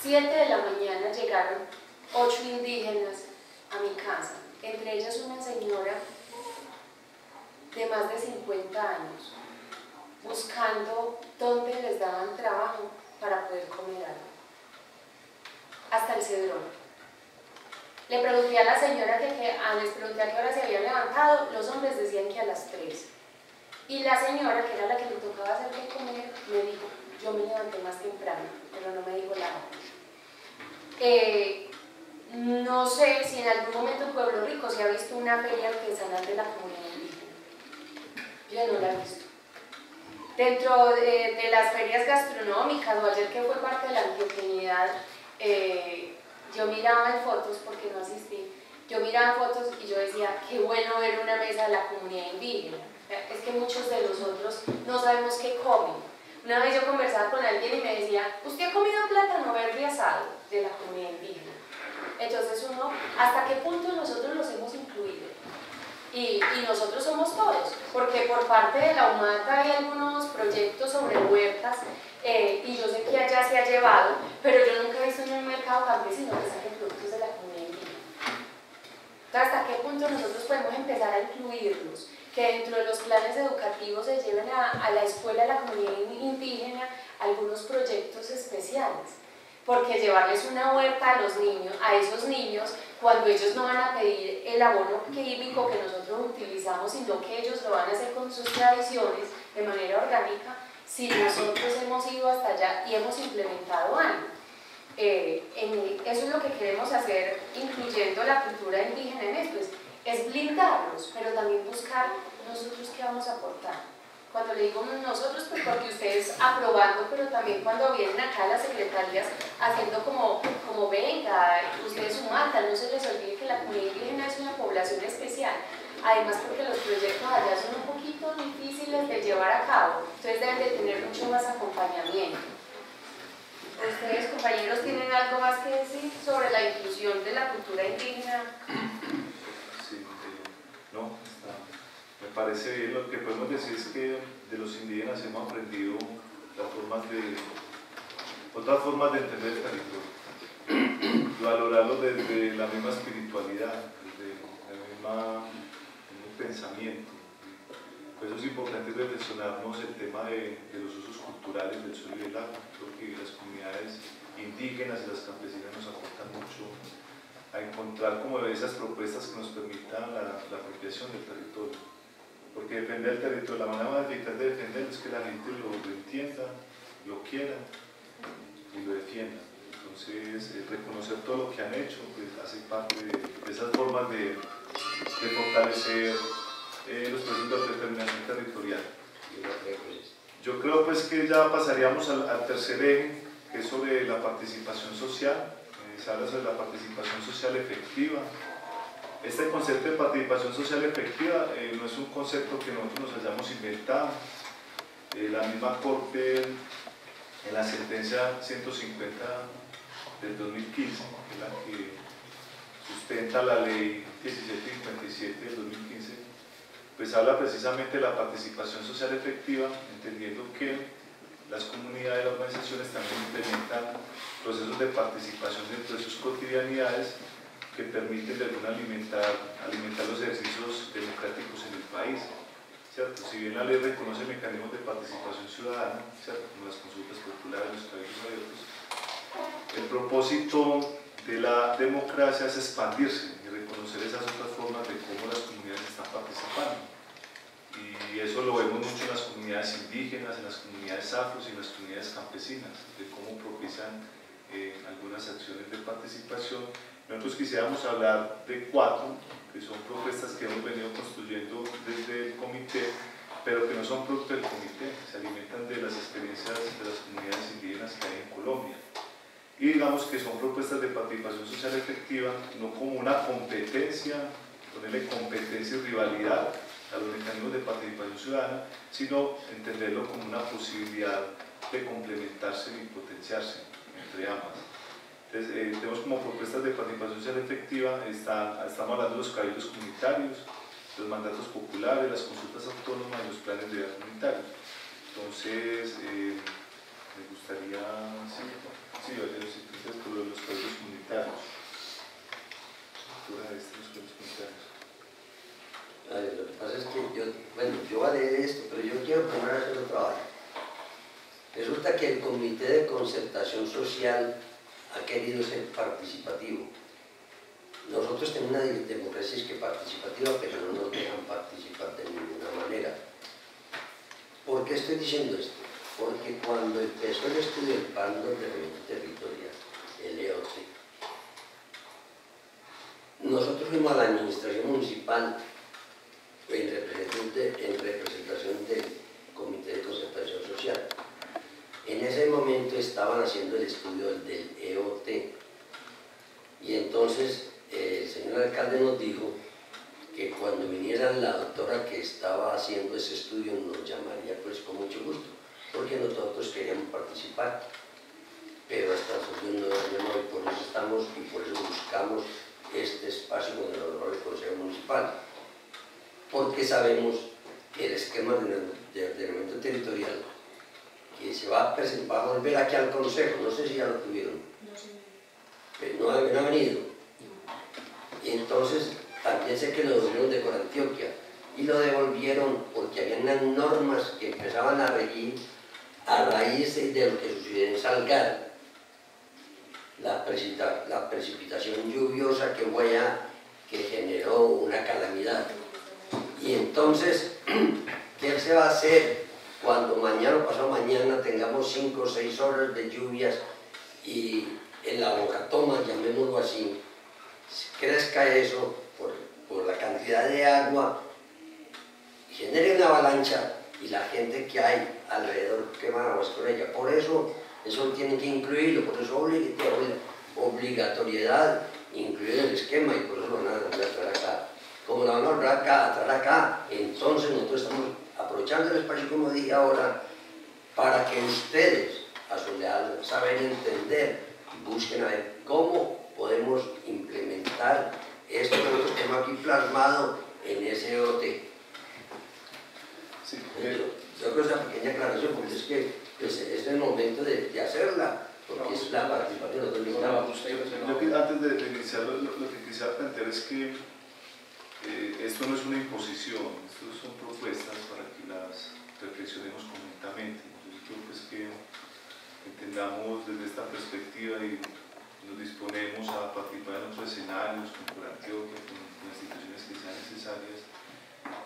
7 de la mañana llegaron 8 indígenas a mi casa, entre ellas una señora de más de 50 años, buscando dónde les daban trabajo para poder comer algo. Hasta el Cedrón. Le pregunté a la señora les pregunté a qué hora se había levantado, los hombres decían que a las 3. Y la señora, que era la que le tocaba hacer de comer, me dijo, yo me levanté más temprano, pero no me dijo la hora. No sé si en algún momento en Pueblo Rico se ha visto una feria artesanal de la comunidad indígena. Yo no la he visto. Dentro de las ferias gastronómicas, o ayer que fue parte de la antioqueñidad, yo miraba en fotos, porque no asistí, yo miraba fotos y yo decía, qué bueno ver una mesa de la comunidad indígena. Es que muchos de nosotros no sabemos qué comen. Una vez yo conversaba con alguien y me decía, ¿usted ha comido plátano verde asado de la comunidad indígena? Entonces uno, ¿hasta qué punto nosotros los hemos incluido? Y nosotros somos todos, porque por parte de la UMATA hay algunos proyectos sobre huertas y yo sé que allá se ha llevado, pero yo nunca he visto en un mercado campesino que saquen productos de la comunidad indígena. Entonces, ¿hasta qué punto nosotros podemos empezar a incluirlos? Que dentro de los planes educativos se lleven a la escuela de la comunidad indígena algunos proyectos especiales. Porque llevarles una huerta a los niños, a esos niños, cuando ellos no van a pedir el abono químico que nosotros utilizamos, sino que ellos lo van a hacer con sus tradiciones de manera orgánica, si nosotros hemos ido hasta allá y hemos implementado algo. Eso es lo que queremos hacer, incluyendo la cultura indígena en esto, es blindarlos, pero también buscar nosotros qué vamos a aportar. Cuando le digo nosotros, pues porque ustedes aprobando, pero también cuando vienen acá a las secretarías haciendo como venga, ustedes sumatan, no se les olvide que la comunidad indígena es una población especial. Además porque los proyectos allá son un poquito difíciles de llevar a cabo, entonces deben de tener mucho más acompañamiento. ¿Ustedes, compañeros, tienen algo más que decir sobre la inclusión de la cultura indígena? Sí, no, me parece bien. Lo que podemos decir es que de los indígenas hemos aprendido otras formas de entender el territorio, valorarlo desde la misma espiritualidad, desde el mismo pensamiento. Por eso es importante reflexionarnos el tema de los usos culturales del suelo y del agua. Creo que las comunidades indígenas y las campesinas nos aportan mucho a encontrar como esas propuestas que nos permitan la apropiación del territorio. Porque defender el territorio, la manera más eficaz de defenderlo es que la gente lo entienda, lo quiera y lo defienda. Entonces, reconocer todo lo que han hecho pues, hace parte de esas formas de fortalecer los procesos de autodeterminación territorial. Yo creo pues que ya pasaríamos al tercer eje, que es sobre la participación social. Se habla sobre la participación social efectiva. Este concepto de participación social efectiva no es un concepto que nosotros nos hayamos inventado. La misma Corte, en la sentencia 150 del 2015, que es la que sustenta la ley 1757 del 2015, pues habla precisamente de la participación social efectiva, entendiendo que las comunidades, las organizaciones también implementan procesos de participación dentro de sus cotidianidades que permiten de alguna alimentar los ejercicios democráticos en el país, ¿cierto? Si bien la ley reconoce mecanismos de participación ciudadana, ¿cierto? Como las consultas populares, los cabildos abiertos, el propósito de la democracia es expandirse y reconocer esas otras formas de cómo las comunidades están participando. Y eso lo vemos mucho en las comunidades indígenas, en las comunidades afros y en las comunidades campesinas, de cómo propician algunas acciones de participación. Nosotros quisiéramos hablar de 4, que son propuestas que hemos venido construyendo desde el comité, pero que no son producto del comité, se alimentan de las experiencias de las comunidades indígenas que hay en Colombia. Y digamos que son propuestas de participación social efectiva, no como una competencia, ponerle competencia y rivalidad a los mecanismos de participación ciudadana, sino entenderlo como una posibilidad de complementarse y potenciarse entre ambas. Entonces, tenemos como propuestas de participación social efectiva, estamos hablando de los cabildos comunitarios, los mandatos populares, las consultas autónomas y los planes de vida comunitarios. Entonces, me gustaría, entonces, por los cabildos comunitarios. Lo que pasa es que yo voy a leer esto, pero yo quiero primero hacer otro trabajo. Resulta que el Comité de Concertación Social ha querido ser participativo. Nosotros tenemos una democracia que participativa, pero no nos dejan participar de ninguna manera. ¿Por qué estoy diciendo esto? Porque cuando empezó el estudio del Plan de Ordenamiento Territorial, el EOT, nosotros fuimos a la administración municipal en representación del Comité de Concertación Social. En ese momento estaban haciendo el estudio del EOT y entonces el señor alcalde nos dijo que cuando viniera la doctora que estaba haciendo ese estudio nos llamaría pues con mucho gusto, porque nosotros queríamos participar, pero hasta nosotros no nos llamó y por eso estamos y por eso buscamos este espacio con el honorable Consejo Municipal, porque sabemos que el esquema de ordenamiento territorial que se va a volver aquí al Consejo, no sé si ya lo tuvieron, no ha venido, y entonces también sé que lo devolvieron de Corantioquia, y lo devolvieron porque había unas normas que empezaban a regir a raíz de lo que sucedió en Salgar, la precipitación lluviosa que hubo allá, que generó una calamidad. Y entonces, ¿qué se va a hacer cuando mañana o pasado mañana tengamos 5 o 6 horas de lluvias y en la bocatoma, llamémoslo así, crezca eso por la cantidad de agua, genere una avalancha y la gente que hay alrededor quema aguas con ella? Por eso tienen que incluirlo, por eso obligatoriedad incluir el esquema y por eso lo van a traer acá. Como lo van a traer acá, entonces nosotros estamos aprovechando el espacio, como dije ahora, para que ustedes, a su leal saber entender, busquen a ver cómo podemos implementar esto que nosotros tenemos aquí plasmado en ese EOT. Sí, yo creo que esa pequeña aclaración, porque es que es el momento de hacerla, porque es la participación de los Yo antes de iniciar, lo que quisiera plantear es que esto no es una imposición, esto son propuestas para que las reflexionemos conjuntamente. Yo creo pues que entendamos desde esta perspectiva y nos disponemos a participar en otros escenarios, con Antioquia, con instituciones que sean necesarias,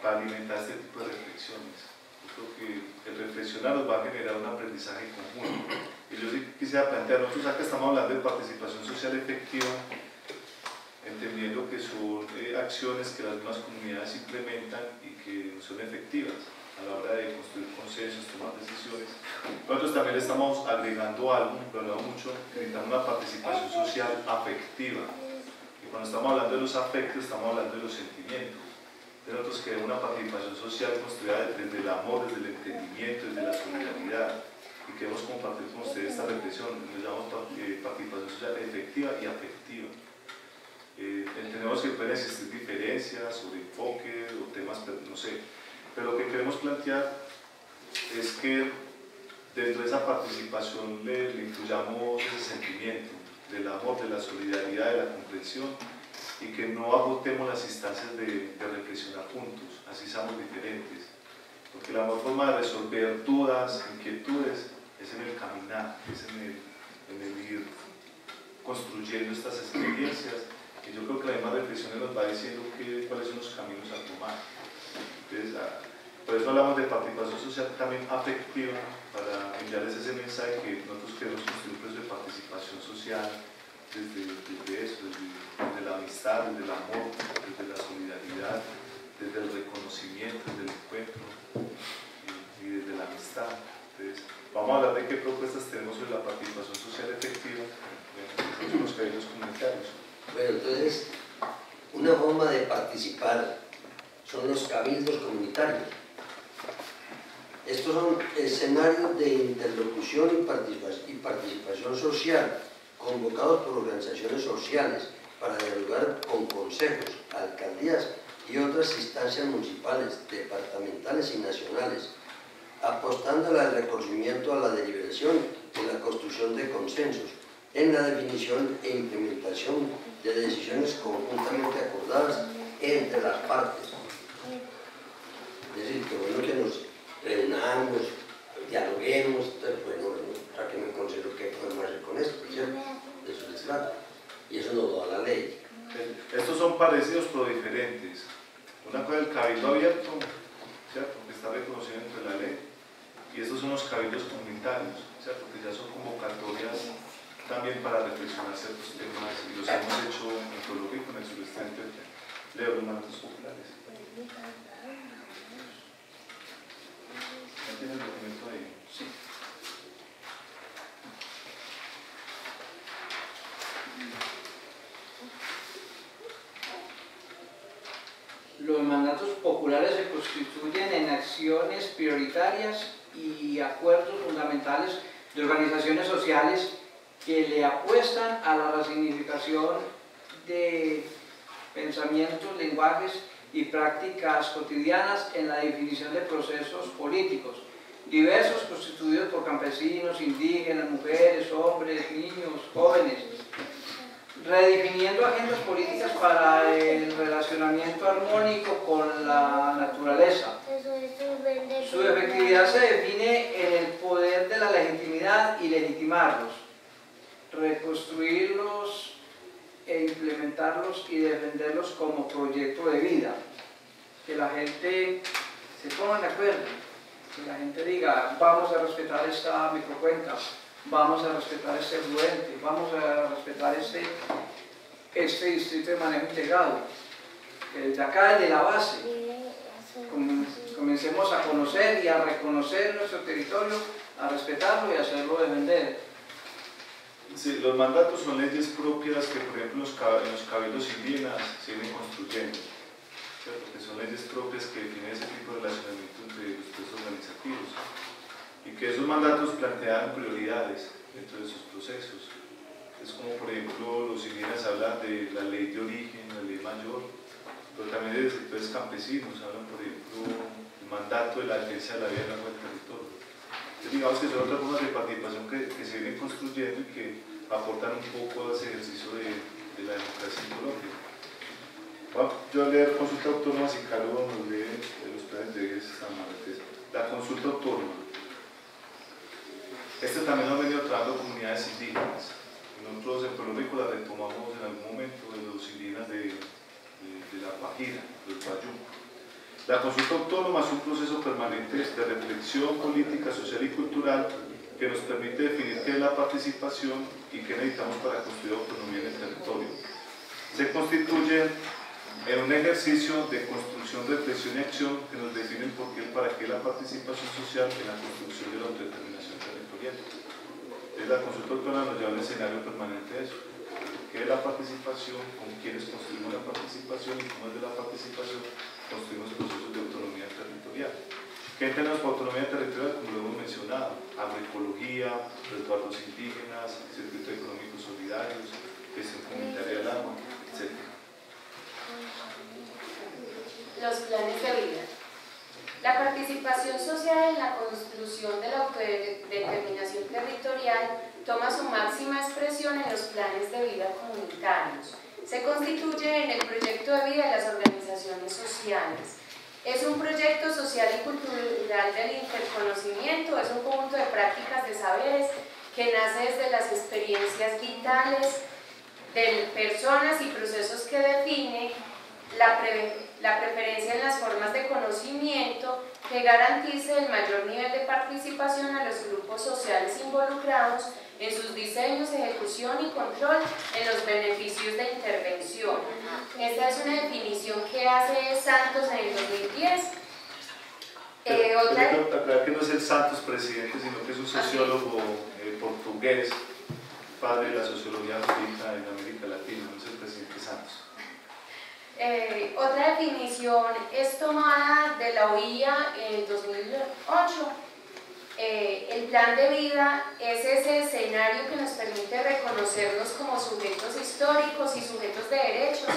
para alimentar este tipo de reflexiones. Yo creo que el reflexionar nos va a generar un aprendizaje conjunto. Y yo sí quisiera plantear, nosotros acá estamos hablando de participación social efectiva, entendiendo que son acciones que las mismas comunidades implementan y que son efectivas a la hora de construir consensos, tomar decisiones. Nosotros también le estamos agregando algo, lo hablamos mucho, necesitamos una participación social afectiva. Y cuando estamos hablando de los afectos, estamos hablando de los sentimientos. Nosotros queremos una participación social construida desde el amor, desde el entendimiento, desde la solidaridad. Y queremos compartir con ustedes esta reflexión, nos llamamos participación social efectiva y afectiva. Entendemos que pueden existir diferencias sobre enfoque o temas, no sé, pero lo que queremos plantear es que dentro de esa participación le incluyamos ese sentimiento del amor, de la solidaridad, de la comprensión, y que no agotemos las instancias de reflexionar juntos, así seamos diferentes, porque la mejor forma de resolver dudas, inquietudes, es en el caminar, es en el ir construyendo estas experiencias. Y yo creo que la misma reflexión nos va diciendo cuáles son los caminos a tomar. Entonces, por eso hablamos de participación social también afectiva, para enviarles ese mensaje que nosotros queremos construir un proceso de participación social desde eso, desde la amistad, desde el amor, desde la solidaridad, desde el reconocimiento, desde el encuentro y desde la amistad. Entonces, vamos a hablar de qué propuestas tenemos sobre la participación social efectiva en los cabildos comunitarios. Bueno, entonces, una forma de participar son los cabildos comunitarios. Estos son escenarios de interlocución y participación social, convocados por organizaciones sociales para dialogar con consejos, alcaldías y otras instancias municipales, departamentales y nacionales, apostando al reconocimiento a la deliberación y la construcción de consensos, en la definición e implementación de decisiones conjuntamente acordadas entre las partes. Es decir, que bueno que nos reunamos, dialoguemos, entonces, bueno, saquemos consejo qué podemos hacer con esto, ¿cierto? De eso se trata. Y eso nos lo da la ley. Estos son parecidos pero diferentes. Una cosa es el cabildo abierto, ¿cierto? Que está reconocido entre la ley. Y estos son los cabildos comunitarios, ¿cierto? Que ya son convocatorias también para reflexionar ciertos temas, y los hemos hecho en Colombia con el sureste de Antioquia. Leo los mandatos populares. ¿Ya tiene el documento ahí? Sí. Los mandatos populares se constituyen en acciones prioritarias y acuerdos fundamentales de organizaciones sociales que le apuestan a la resignificación de pensamientos, lenguajes y prácticas cotidianas en la definición de procesos políticos diversos, constituidos por campesinos, indígenas, mujeres, hombres, niños, jóvenes, redefiniendo agendas políticas para el relacionamiento armónico con la naturaleza. Su efectividad se define en el poder de la legitimidad y legitimarlos, reconstruirlos e implementarlos y defenderlos como proyecto de vida. Que la gente se ponga de acuerdo, que la gente diga, vamos a respetar esta microcuenca, vamos a respetar este afluente, vamos a respetar este distrito de manejo integrado. Que desde acá, desde la base, comencemos a conocer y a reconocer nuestro territorio, a respetarlo y a hacerlo defender. Sí, los mandatos son leyes propias que, por ejemplo, en los cabildos indígenas se vienen construyendo, ¿cierto? Que son leyes propias que definen ese tipo de relacionamiento entre los procesos organizativos, y que esos mandatos plantean prioridades dentro de sus procesos. Es como, por ejemplo, los indígenas hablan de la ley de origen, la ley mayor, pero también de sectores campesinos hablan, por ejemplo, el mandato de la defensa de la vida y el agua del territorio. Entonces, digamos que son otras formas de participación que se vienen construyendo y que aportan un poco a ese ejercicio de la democracia en Colombia. Yo voy a leer consulta autónoma, si Carlos nos lee los planes de vida. La consulta autónoma. Esto también lo han venido trabajando comunidades indígenas. Nosotros en Puerto Rico la retomamos en algún momento de los indígenas de la Guajira, los Bayú. La consulta autónoma es un proceso permanente de reflexión política, social y cultural que nos permite definir qué es la participación y qué necesitamos para construir autonomía en el territorio. Se constituye en un ejercicio de construcción, reflexión y acción que nos define el porqué y para qué la participación social en la construcción de la autodeterminación territorial. La consulta autónoma nos lleva a un escenario permanente de eso. ¿Qué es la participación? ¿Con quiénes construimos la participación? ¿Y cómo es de la participación construimos procesos de autonomía territorial? ¿Qué tenemos por autonomía territorial? Como lo hemos mencionado, agroecología, resguardos indígenas, circuitos económicos solidarios, gestión comunitaria del agua, etc. Los planes de vida. La participación social en la construcción de la autodeterminación territorial toma su máxima expresión en los planes de vida comunitarios. Se constituye en el proyecto de vida de las organizaciones sociales. Es un proyecto social y cultural del interconocimiento, es un conjunto de prácticas de saberes que nace desde las experiencias vitales de personas y procesos que define la preferencia en las formas de conocimiento que garantice el mayor nivel de participación a los grupos sociales involucrados en sus diseños, ejecución y control en los beneficios de intervención. Esta es una definición que hace Santos en el 2010. Aclarar que no es el Santos presidente, sino que es un sociólogo portugués, padre de la sociología jurídica en América Latina, no es el presidente Santos. Otra definición es tomada de la OIA en 2008. El plan de vida es ese escenario que nos permite reconocernos como sujetos históricos y sujetos de derechos,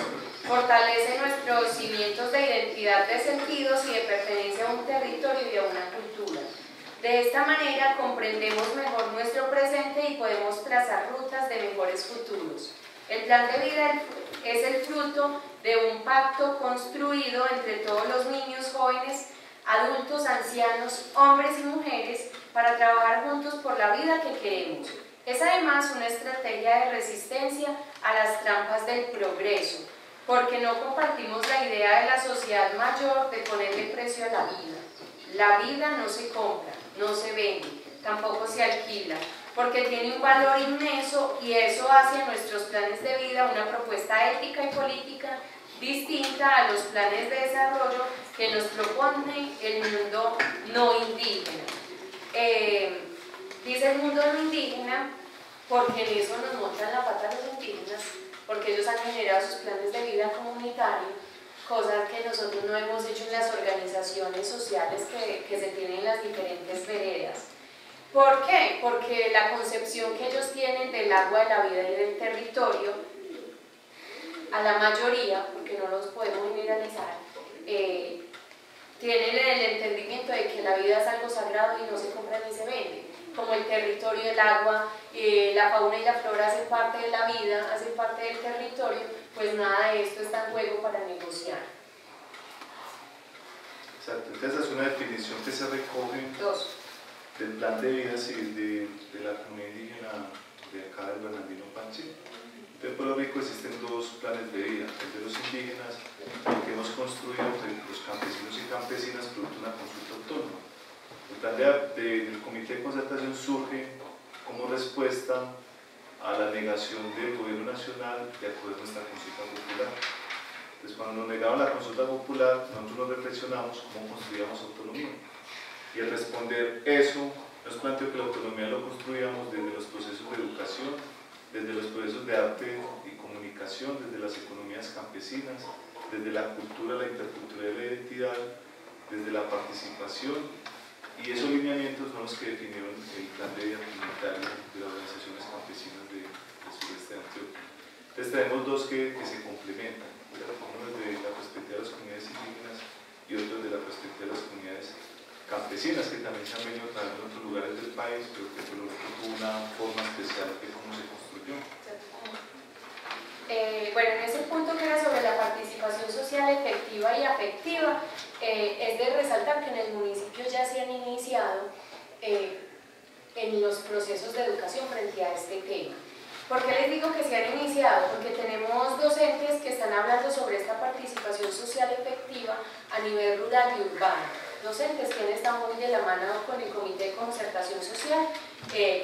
fortalece nuestros cimientos de identidad, de sentidos y de pertenencia a un territorio y a una cultura. De esta manera comprendemos mejor nuestro presente y podemos trazar rutas de mejores futuros. El plan de vida es el fruto de un pacto construido entre todos los niños, jóvenes, adultos, ancianos, hombres y mujeres para trabajar juntos por la vida que queremos. Es además una estrategia de resistencia a las trampas del progreso, porque no compartimos la idea de la sociedad mayor de ponerle precio a la vida. La vida no se compra, no se vende, tampoco se alquila, porque tiene un valor inmenso y eso hace a nuestros planes de vida una propuesta ética y política distinta a los planes de desarrollo que nos propone el mundo no indígena. Dice el mundo no indígena porque en eso nos montan la pata los indígenas, porque ellos han generado sus planes de vida comunitario, cosas que nosotros no hemos hecho en las organizaciones sociales que se tienen en las diferentes veredas. ¿Por qué? Porque la concepción que ellos tienen del agua, de la vida y del territorio, a la mayoría, porque no los podemos generalizar, tienen el entendimiento de que la vida es algo sagrado y no se compra ni se vende. Como el territorio, el agua, la fauna y la flora hacen parte de la vida, hacen parte del territorio, pues nada de esto está en juego para negociar. Exacto, entonces es una definición que se recoge del plan de vida civil de la comunidad indígena de acá del Bernardino Panchín. En Puerto Rico existen dos planes de vida, el de los indígenas, el que hemos construido entre los campesinos y campesinas producto de una consulta autónoma. El plan del Comité de Concertación surge como respuesta a la negación del gobierno nacional de acoger nuestra consulta popular. Entonces, cuando nos negaban la consulta popular, nosotros nos reflexionamos cómo construíamos autonomía. Y al responder eso, nos planteó que la autonomía lo construíamos desde los procesos de educación, desde los procesos de arte y comunicación, desde las economías campesinas, desde la cultura, la interculturalidad y la identidad, desde la participación, y esos lineamientos son los que definieron el plan de vida comunitario de las organizaciones campesinas del sureste de Antioquia. Entonces tenemos dos que se complementan, uno desde la perspectiva de las comunidades indígenas y otro desde la perspectiva de las comunidades campesinas, que también se han venido trabajando en otros lugares del país, pero que por lo menos tuvo una forma especial de cómo se construyó. Bueno, en ese punto que era sobre la participación efectiva y afectiva, es de resaltar que en el municipio ya se han iniciado en los procesos de educación frente a este tema. ¿Por qué les digo que se han iniciado? Porque tenemos docentes que están hablando sobre esta participación social efectiva a nivel rural y urbano. Docentes que han estado muy de la mano con el Comité de Concertación Social,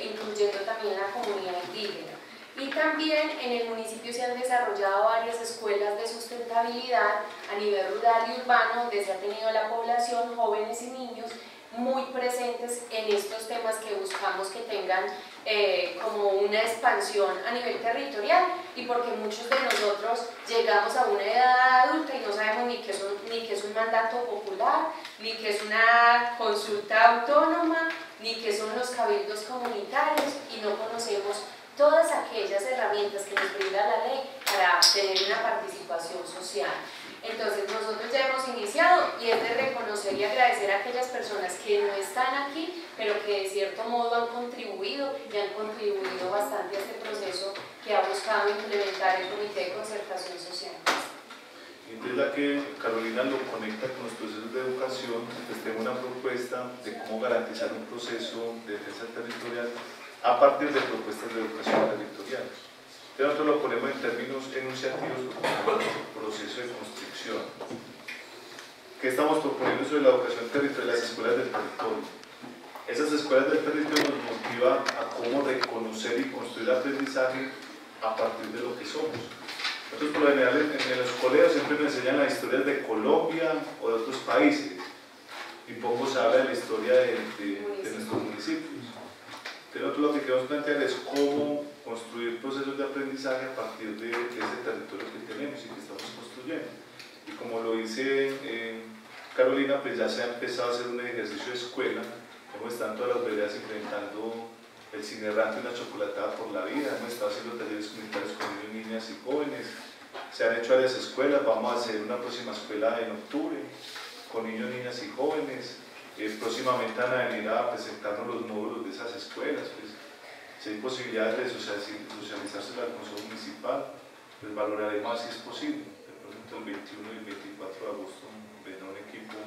incluyendo también la comunidad indígena. Y también en el municipio se han desarrollado varias escuelas de sustentabilidad a nivel rural y urbano, donde se ha tenido la población, jóvenes y niños, muy presentes en estos temas que buscamos que tengan como una expansión a nivel territorial, y porque muchos de nosotros llegamos a una edad adulta y no sabemos ni qué es un mandato popular, ni qué es una consulta autónoma, ni qué son los cabildos comunitarios, y no conocemos todas aquellas herramientas que nos brinda la ley para tener una participación social. Entonces nosotros ya hemos iniciado, y es de reconocer y agradecer a aquellas personas que no están aquí, pero que de cierto modo han contribuido y han contribuido bastante a este proceso que ha buscado implementar el Comité de Concertación Social. Y desde la que Carolina lo conecta con los procesos de educación, pues tengo una propuesta de cómo garantizar un proceso de defensa territorial a partir de propuestas de educación territorial. Nosotros lo ponemos en términos enunciativos como proceso de construcción. ¿Qué estamos proponiendo sobre la educación territorial? Las escuelas del territorio. Esas escuelas del territorio nos motivan a cómo reconocer y construir aprendizaje a partir de lo que somos. Nosotros por lo general en los colegios siempre nos enseñan las historias de Colombia o de otros países, y poco se habla de la historia de nuestros municipios. Pero nosotros lo que queremos plantear es cómo construir procesos de aprendizaje a partir de ese territorio que tenemos y que estamos construyendo. Y como lo dice Carolina, pues ya se ha empezado a hacer un ejercicio de escuela. Hemos estado en todas las veredas implementando el cine errante y una chocolatada por la vida. Hemos estado haciendo talleres comunitarios con niños, niñas y jóvenes. Se han hecho varias escuelas. Vamos a hacer una próxima escuela en octubre con niños, niñas y jóvenes. Próximamente van a venir a presentarnos los módulos de esas escuelas. Pues, si hay posibilidades de socializarse al Consejo Municipal, pues valoraremos si es posible. El 21 y el 24 de agosto vendrá un equipo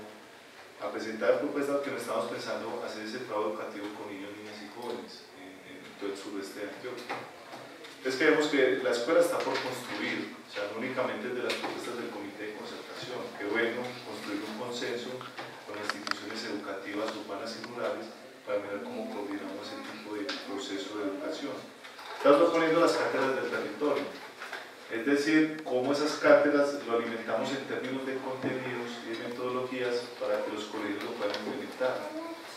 a presentar propuestas que nos estamos pensando hacer ese trabajo educativo con niños, niñas y jóvenes en todo el sureste de Antioquia. Entonces creemos que la escuela está por construir, o sea, no únicamente de las propuestas del Comité de Concertación. Qué bueno construir un consenso con las instituciones educativas urbanas y rurales para mirar cómo coordinamos ese tipo de proceso de educación. Estamos proponiendo las cátedras del territorio, es decir, cómo esas cátedras lo alimentamos en términos de contenidos y de metodologías para que los colegios lo puedan implementar.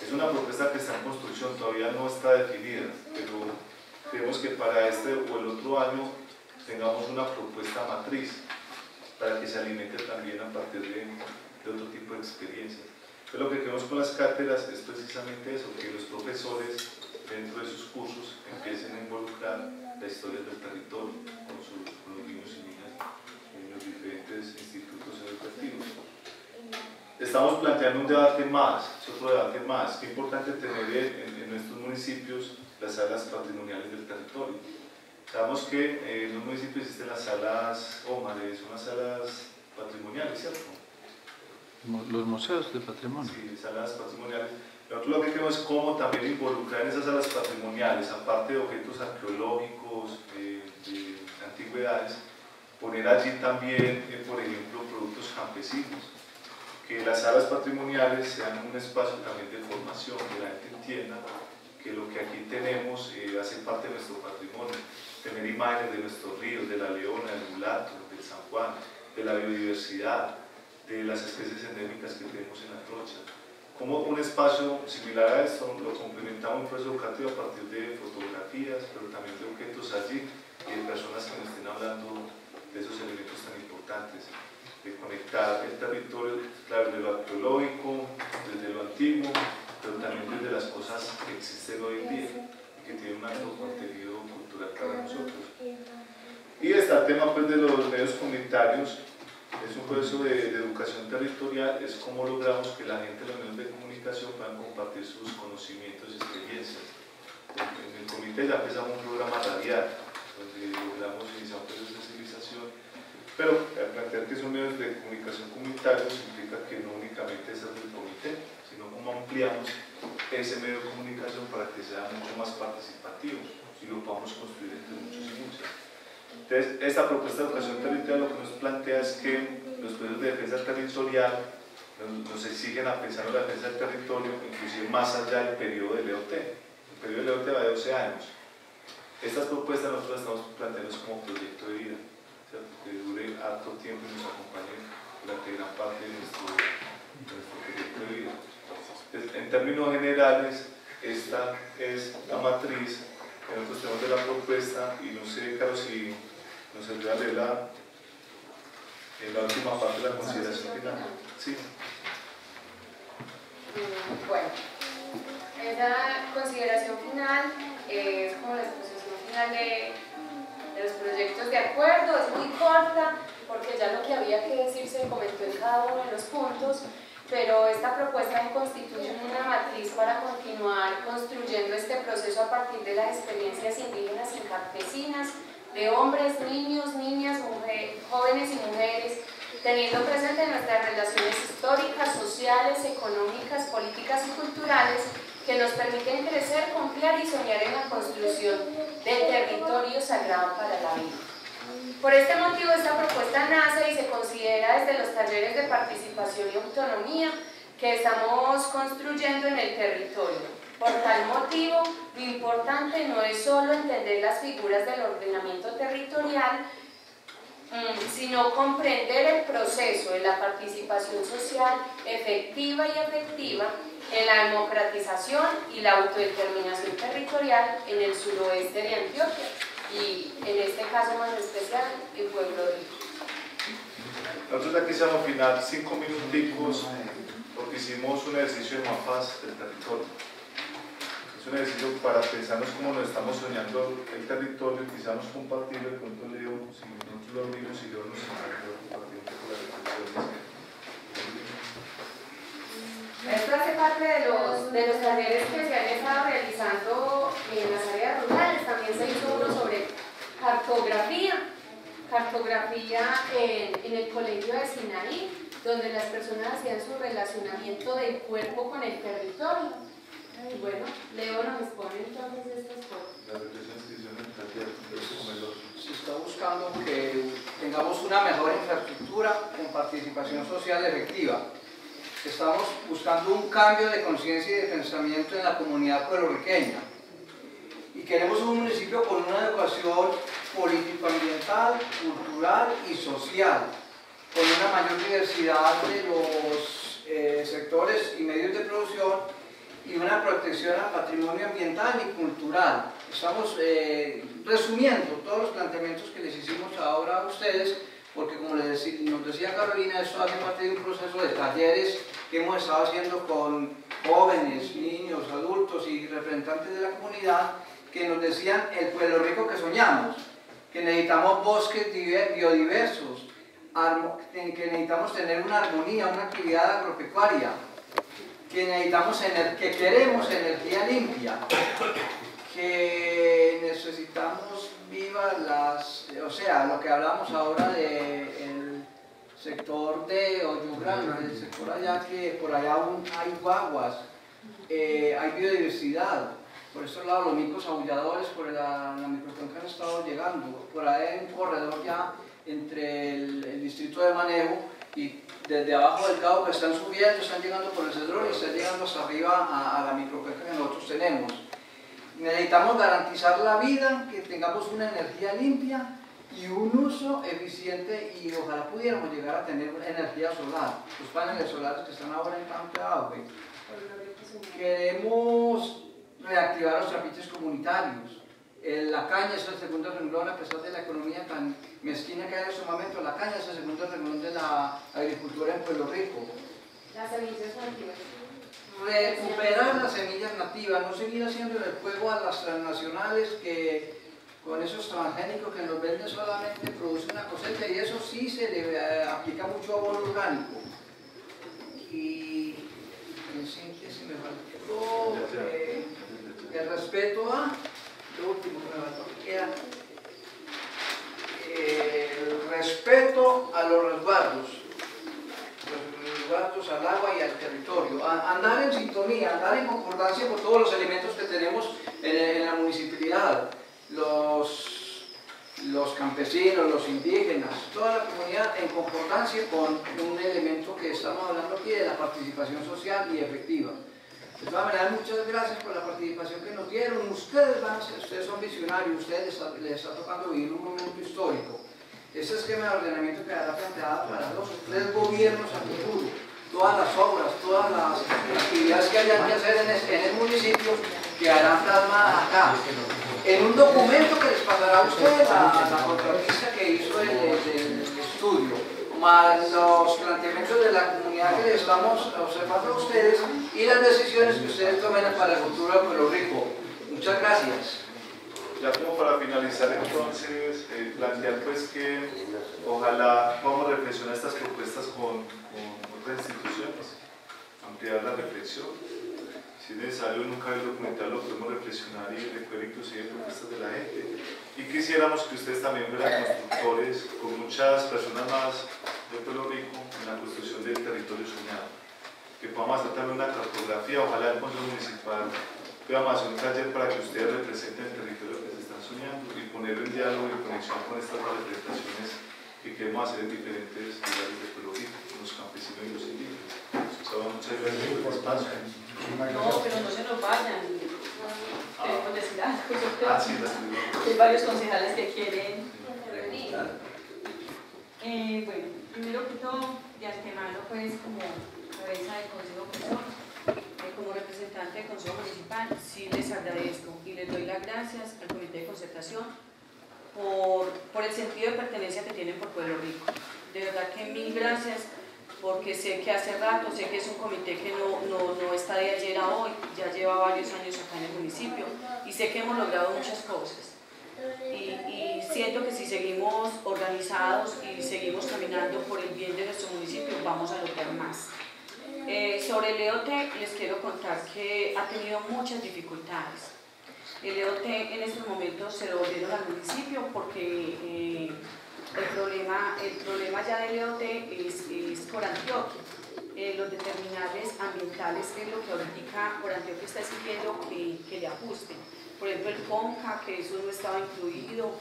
Es una propuesta que está en construcción, todavía no está definida, pero creemos que para este o el otro año tengamos una propuesta matriz para que se alimente también a partir de otro tipo de experiencias. Entonces, lo que queremos con las cátedras es precisamente eso, que los profesores dentro de sus cursos empiecen a involucrar la historia del territorio con los niños y niñas en los diferentes institutos educativos. Estamos planteando un debate más, es otro debate más. Qué importante tener en nuestros municipios las salas patrimoniales del territorio. Sabemos que en los municipios existen las salas OMARE, son las salas patrimoniales, ¿cierto? Los museos de patrimonio. Sí, salas patrimoniales. Nosotros lo que queremos es cómo también involucrar en esas salas patrimoniales, aparte de objetos arqueológicos, de antigüedades, poner allí también, por ejemplo, productos campesinos. Que las salas patrimoniales sean un espacio también de formación, que la gente entienda que lo que aquí tenemos hace parte de nuestro patrimonio. Tener imágenes de nuestros ríos, de la Leona, del Mulato, del San Juan, de la biodiversidad, de las especies endémicas que tenemos en la trocha. Como un espacio similar a esto lo complementamos un proceso educativo a partir de fotografías, pero también de objetos allí y de personas que nos estén hablando de esos elementos tan importantes, de conectar el territorio, claro, desde lo arqueológico, desde lo antiguo, pero también desde las cosas que existen hoy en día y que tienen un alto contenido cultural para nosotros. Y está el tema pues, de los medios comunitarios. Es un proceso de educación territorial, es cómo logramos que la gente de los medios de comunicación puedan compartir sus conocimientos y experiencias. En el comité ya empezamos un programa radial, donde logramos iniciar un proceso de sensibilización, pero plantear que son medios de comunicación comunitarios implica que no únicamente es el comité, sino cómo ampliamos ese medio de comunicación para que sea mucho más participativo y lo podamos construir entre muchos y muchas. Entonces, esta propuesta de educación territorial lo que nos plantea es que los procesos de defensa territorial nos exigen a pensar en la defensa del territorio, inclusive más allá del periodo del EOT. El periodo del EOT va de 12 años. Estas propuestas nosotros estamos planteando como proyecto de vida, ¿cierto? Que dure harto tiempo y nos acompañe durante gran parte de nuestro proyecto de vida. Entonces, en términos generales, esta es la matriz que nosotros tenemos de la propuesta, y no sé, Carlos, si nos ayuda a leer la última parte de la consideración final. Sí. Bueno, esa consideración final es como la exposición final de los proyectos de acuerdo. Es muy corta porque ya lo que había que decir se comentó en cada uno de los puntos, pero esta propuesta constituye una matriz para continuar construyendo este proceso a partir de las experiencias indígenas y campesinas, de hombres, niños, niñas, jóvenes y mujeres, teniendo presente nuestras relaciones históricas, sociales, económicas, políticas y culturales que nos permiten crecer, confiar y soñar en la construcción del territorio sagrado para la vida. Por este motivo, esta propuesta nace y se considera desde los talleres de participación y autonomía que estamos construyendo en el territorio. Por tal motivo, lo importante no es solo entender las figuras del ordenamiento territorial, sino comprender el proceso de la participación social efectiva y afectiva en la democratización y la autodeterminación territorial en el suroeste de Antioquia y en este caso más especial en Pueblo Rico. Nosotros aquí vamos a afinar 5 minuticos porque hicimos un ejercicio de mapas del territorio. Es un ejercicio para pensarnos cómo nos estamos soñando el territorio y quizás nos compartirlo. De pronto Leo, si nosotros lo vimos y Leo nos encantó compartir un poco las reflexiones. Esto hace parte de los talleres que se han estado realizando en las áreas rurales. También se hizo uno sobre cartografía en el colegio de Sinaí, donde las personas hacían su relacionamiento del cuerpo con el territorio. Y bueno, Leo nos expone entonces estas cosas. Las reflexiones que hicieron en el taller, Se está buscando que tengamos una mejor infraestructura con participación social efectiva. Estamos buscando un cambio de conciencia y de pensamiento en la comunidad puertorriqueña. Y queremos un municipio con una educación político-ambiental, cultural y social, con una mayor diversidad de los sectores y medios de producción y una protección al patrimonio ambiental y cultural. Estamos resumiendo todos los planteamientos que les hicimos ahora a ustedes, porque como nos decía Carolina, esto hace parte de un proceso de talleres que hemos estado haciendo con jóvenes, niños, adultos y representantes de la comunidad, que nos decían el Pueblo Rico que soñamos, que necesitamos bosques biodiversos, que necesitamos tener una armonía, una actividad agropecuaria, que queremos energía limpia, que necesitamos vivas o sea, lo que hablamos ahora del sector de Oyugrán, el sector allá, que por allá aún hay guaguas, hay biodiversidad. Por estos lados los micos aulladores por la microcuenca han estado llegando. Por ahí hay un corredor ya entre el distrito de Manejo y desde abajo del cabo que están subiendo, están llegando por el Cedrón y están llegando hasta arriba a la microcuenca que nosotros tenemos. Necesitamos garantizar la vida, que tengamos una energía limpia y un uso eficiente, y ojalá pudiéramos llegar a tener energía solar. Los paneles solares que están ahora en Campo de Auge. Queremos reactivar los trapiches comunitarios. La caña es el segundo renglón, a pesar de la economía tan mezquina que hay en este momento. La caña es el segundo renglón de la agricultura en Pueblo Rico. Las semillas nativas. Recuperar las semillas nativas, no seguir haciendo el juego a las transnacionales que con esos transgénicos que nos venden solamente producen una cosecha, y eso sí se le aplica mucho abono orgánico. Y en síntesis me faltó el respeto a lo último que me faltó, que era respeto a los resguardos al agua y al territorio, andar en sintonía, andar en concordancia con todos los elementos que tenemos en la municipalidad, los campesinos, los indígenas, toda la comunidad en concordancia con un elemento que estamos hablando aquí de la participación social y efectiva. De todas maneras, muchas gracias por la participación que nos dieron. Ustedes son visionarios, ustedes les está tocando vivir un momento histórico. Este esquema de ordenamiento quedará planteado para los 3 gobiernos a futuro. Todas las obras, todas las actividades que hayan que hacer en el municipio quedarán plasmadas acá. En un documento que les pasará a ustedes la contrapista que hizo el estudio, más los planteamientos de la comunidad que les estamos observando a ustedes y las decisiones que ustedes tomen para el futuro de Pueblo Rico. Muchas gracias. Ya como para finalizar entonces, plantear pues que ojalá podamos reflexionar estas propuestas con otras instituciones, ampliar la reflexión. Si es necesario en un cabildo documental lo podemos reflexionar y recoger inclusive propuestas de la gente. Y quisiéramos que ustedes también fueran constructores con muchas personas más de Pueblo Rico en la construcción del territorio soñado. Que podamos hacer también una cartografía, ojalá el Consejo Municipal podamos hacer un taller para que ustedes representen el territorio que se están soñando y ponerlo en diálogo y en conexión con estas representaciones que queremos hacer en diferentes lugares de Pueblo Rico, con los campesinos y los indígenas. Muchas gracias por el espacio. No, pero no se nos vayan. Queremos decir algo. Sí, hay varios concejales que quieren venir. Bueno, primero que todo, de antemano, pues, como cabeza del Consejo Persona, como representante del Consejo Municipal, sí les agradezco y les doy las gracias al Comité de Concertación por el sentido de pertenencia que tienen por Pueblo Rico. De verdad que mil gracias, porque sé que hace rato, sé que es un comité que no está de ayer a hoy, ya lleva varios años acá en el municipio y sé que hemos logrado muchas cosas. Y siento que si seguimos organizados y seguimos caminando por el bien de nuestro municipio, vamos a lograr más. Sobre el EOT les quiero contar que ha tenido muchas dificultades. El EOT en estos momentos se lo volvieron al municipio porque el problema ya del EOT es por Antioquia. Los determinantes ambientales es lo que ahorita por Antioquia está exigiendo que le ajusten. Por ejemplo, el CONCA, que eso no estaba incluido.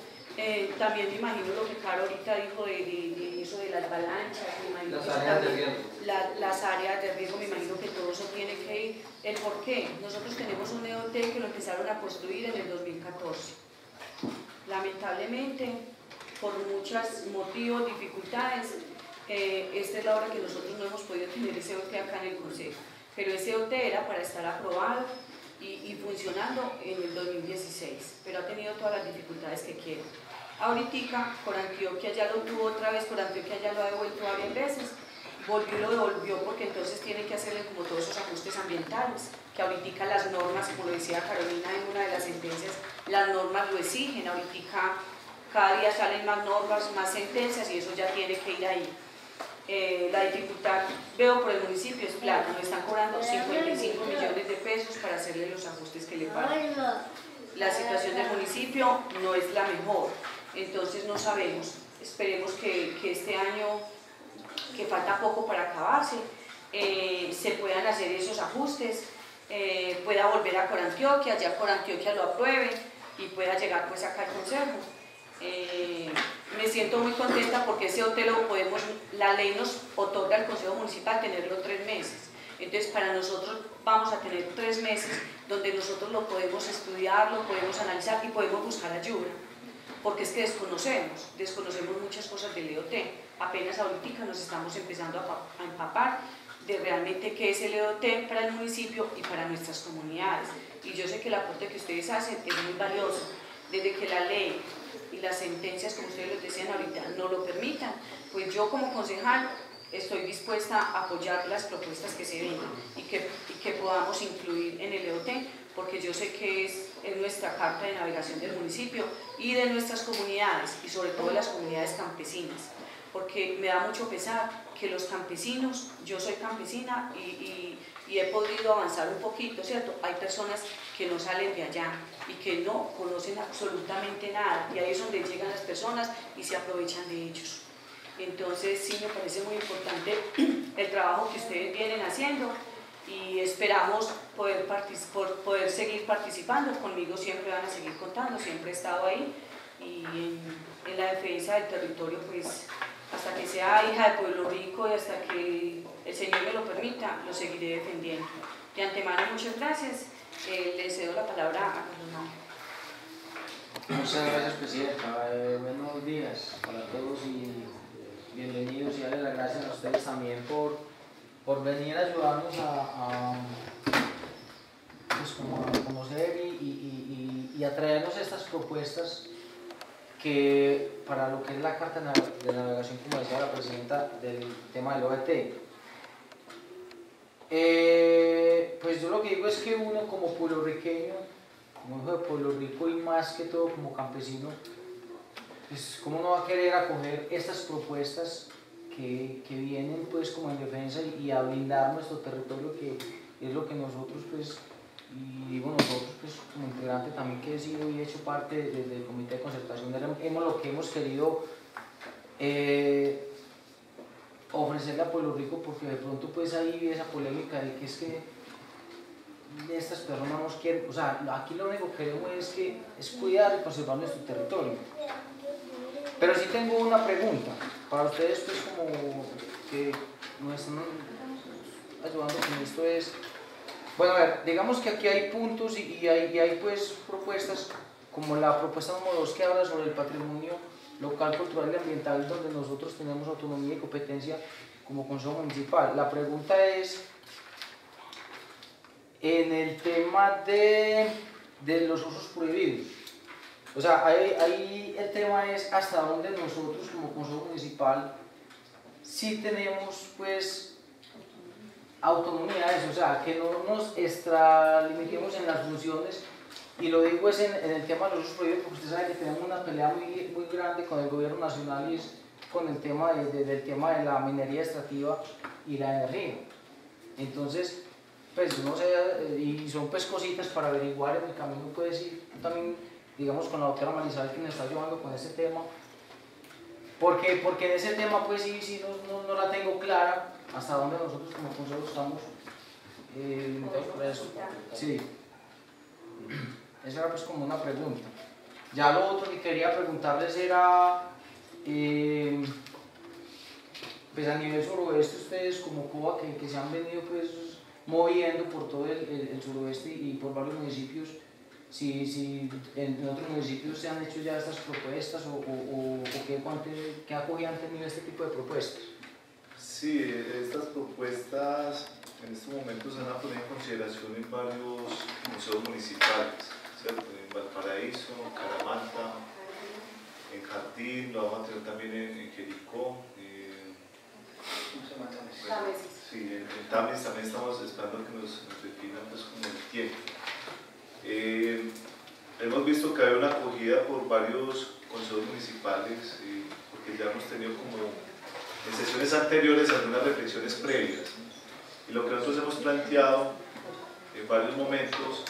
También me imagino lo que Caro ahorita dijo de eso de las avalanchas, las áreas de riesgo, me imagino que todo eso tiene que ir. ¿El por qué? Nosotros tenemos un EOT que lo empezaron a construir en el 2014. Lamentablemente, por muchos motivos, dificultades, esta es la hora que nosotros no hemos podido tener ese EOT acá en el Consejo. Pero ese EOT era para estar aprobado y funcionando en el 2016, pero ha tenido todas las dificultades que quiere. Ahorita, por Antioquia ya lo tuvo otra vez, por Antioquia ya lo ha devuelto varias veces, volvió y lo devolvió porque entonces tiene que hacerle como todos esos ajustes ambientales, que ahorita las normas, como lo decía Carolina en una de las sentencias, las normas lo exigen, ahorita cada día salen más normas, más sentencias y eso ya tiene que ir ahí. La dificultad, veo por el municipio, es plata, nos están cobrando 55 millones de pesos para hacerle los ajustes que le pagan. La situación del municipio no es la mejor, entonces no sabemos, esperemos que este año, que falta poco para acabarse, se puedan hacer esos ajustes, pueda volver a Corantioquia, ya Corantioquia lo apruebe y pueda llegar pues acá al Consejo. Me siento muy contenta porque ese hotel lo podemos, la ley nos otorga al Consejo Municipal tenerlo 3 meses. Entonces para nosotros vamos a tener 3 meses donde nosotros lo podemos estudiar, lo podemos analizar y podemos buscar ayuda. Porque es que desconocemos muchas cosas del EOT. Apenas ahorita nos estamos empezando a empapar de realmente qué es el EOT para el municipio y para nuestras comunidades. Y yo sé que el aporte que ustedes hacen es muy valioso. Desde que la ley y las sentencias, como ustedes lo decían ahorita, no lo permitan, pues yo como concejal estoy dispuesta a apoyar las propuestas que se vengan y que podamos incluir en el EOT, porque yo sé que es nuestra carta de navegación del municipio y de nuestras comunidades, y sobre todo de las comunidades campesinas, porque me da mucho pesar que los campesinos, yo soy campesina y he podido avanzar un poquito, ¿cierto? Hay personas que no salen de allá y que no conocen absolutamente nada, y ahí es donde llegan las personas y se aprovechan de ellos. Entonces sí me parece muy importante el trabajo que ustedes vienen haciendo y esperamos poder seguir participando. Conmigo siempre van a seguir contando, siempre he estado ahí y en la defensa del territorio, pues hasta que sea hija de Pueblo Rico y hasta que el Señor me lo permita, lo seguiré defendiendo. De antemano, muchas gracias. Le cedo la palabra a Carlos Mario. Muchas gracias, Presidenta. Buenos días para todos y bienvenidos, y darles las gracias a ustedes también por venir a ayudarnos pues como a conocer y a traernos estas propuestas que para lo que es la carta de navegación, como decía la Presidenta, del tema del OET. Pues yo lo que digo es que uno como puertorriqueño, como hijo de Puerto Rico y más que todo como campesino, pues cómo no va a querer acoger estas propuestas que vienen pues como en defensa y a blindar nuestro territorio, que es lo que nosotros pues, y digo nosotros pues como integrante también que he sido y he hecho parte del comité de concertación, lo que hemos querido ofrecerle a Puerto Rico, porque de pronto pues hay esa polémica de que es que estas personas nos quieren, o sea, aquí lo único que queremos es cuidar y conservar nuestro territorio. Pero sí tengo una pregunta para ustedes, pues como que nos están ayudando con esto es, bueno, a ver, digamos que aquí hay puntos y hay pues propuestas, como la propuesta número 2 que habla sobre el patrimonio local, cultural y ambiental, donde nosotros tenemos autonomía y competencia como Consejo Municipal. La pregunta es, en el tema de los usos prohibidos, o sea, ahí el tema es hasta dónde nosotros como Consejo Municipal sí tenemos pues autonomía a eso, o sea, que no nos extralimitemos en las funciones, y lo digo es en el tema de los usos prohibidos, porque usted sabe que tenemos una pelea muy grande con el gobierno nacional y es con el tema del tema de la minería extractiva y la energía. Entonces, pues no sé, y son pues cositas para averiguar en el camino, puedes ir también, digamos, con la doctora Marisabel que nos está ayudando con ese tema, porque en ese tema pues sí no la tengo clara hasta dónde nosotros como consejo estamos por eso. Sí, esa era pues como una pregunta. Ya lo otro que quería preguntarles era pues a nivel suroeste, ustedes como COA que se han venido pues moviendo por todo el suroeste y por varios municipios, si en otros municipios se han hecho ya estas propuestas o qué acogida han tenido este tipo de propuestas. Sí, estas propuestas en estos momentos se van a poner en consideración en varios museos municipales, ¿cierto? En Valparaíso, Caramanta, en Jardín, lo vamos a tener también en Jericó. Sí, en Tames también estamos esperando que nos definan pues como el tiempo. Hemos visto que hay una acogida por varios consejos municipales, porque ya hemos tenido como en sesiones anteriores algunas reflexiones previas, y lo que nosotros hemos planteado en varios momentos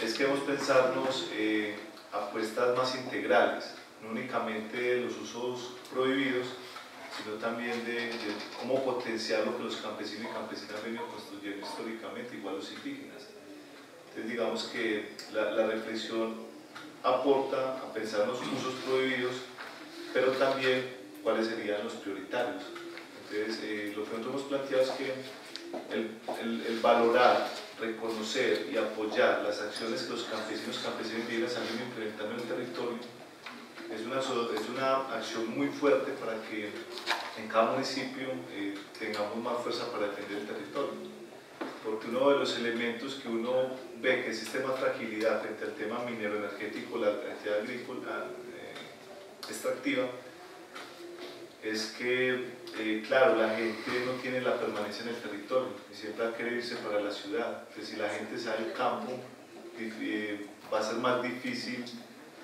es que debemos pensarnos apuestas más integrales, no únicamente de los usos prohibidos, sino también de cómo potenciar lo que los campesinos y campesinas han venido construyendo históricamente, igual los indígenas. Entonces digamos que la reflexión aporta a pensar en los usos prohibidos, pero también cuáles serían los prioritarios. Entonces lo que nosotros hemos planteado es que el valorar, reconocer y apoyar las acciones que los campesinos y campesinas indígenas han venido implementando en el territorio es una acción muy fuerte para que en cada municipio tengamos más fuerza para defender el territorio. Porque uno de los elementos que uno ve que existe más fragilidad frente al tema minero energético, la actividad agrícola extractiva, es que, claro, la gente no tiene la permanencia en el territorio y siempre va a querer irse para la ciudad. Entonces, si la gente sale al campo, va a ser más difícil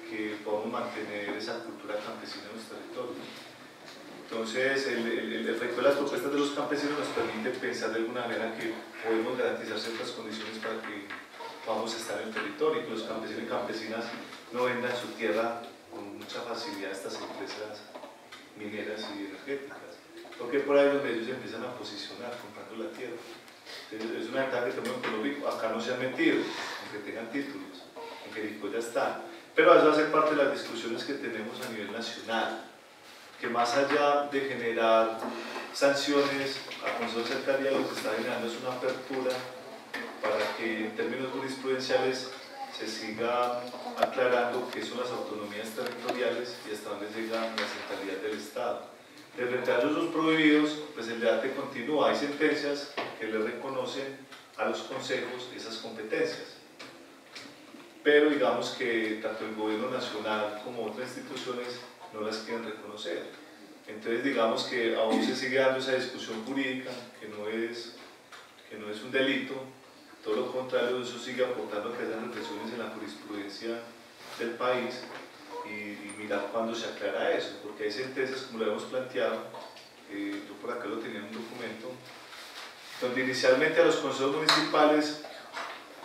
que podamos mantener esa cultura campesina en los territorios. Entonces, el efecto de las propuestas de los campesinos nos permite pensar de alguna manera que podemos garantizar ciertas condiciones para que vamos a estar en el territorio y que los campesinos y campesinas no vendan su tierra con mucha facilidad a estas empresas mineras y energéticas. Porque por ahí es donde ellos empiezan a posicionar comprando la tierra. Entonces, es una ventaja que tenemos en Puerto Rico. Acá no se han metido, aunque tengan títulos, aunque Rico ya está. Pero eso va a ser parte de las discusiones que tenemos a nivel nacional, que más allá de generar sanciones, a Consejo Secretaría lo que está generando es una apertura para que en términos jurisprudenciales se siga aclarando qué son las autonomías territoriales y hasta dónde llega la centralidad del Estado. De frente a los usos prohibidos, pues el debate continúa. Hay sentencias que le reconocen a los consejos esas competencias, pero digamos que tanto el gobierno nacional como otras instituciones no las quieren reconocer. Entonces digamos que aún se sigue dando esa discusión jurídica, que no es un delito, todo lo contrario, eso sigue aportando a que haya reflexiones en la jurisprudencia del país y mirar cuándo se aclara eso, porque hay sentencias, como lo hemos planteado, yo por acá lo tenía en un documento, donde inicialmente a los consejos municipales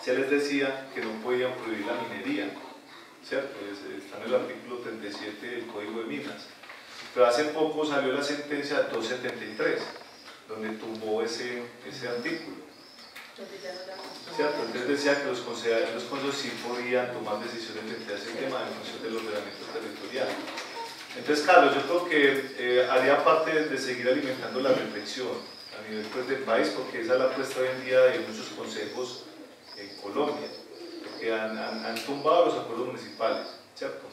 se les decía que no podían prohibir la minería, ¿cierto? Está en el artículo 37 del Código de Minas, pero hace poco salió la sentencia 273, donde tumbó ese artículo. ¿Cierto? Entonces decía que los consejos sí podían tomar decisiones frente a ese tema en función del ordenamiento territorial. Entonces, Carlos, yo creo que haría parte de seguir alimentando la reflexión a nivel pues, del país, porque esa es la apuesta hoy en día de muchos consejos en Colombia, porque han tumbado los acuerdos municipales, ¿cierto?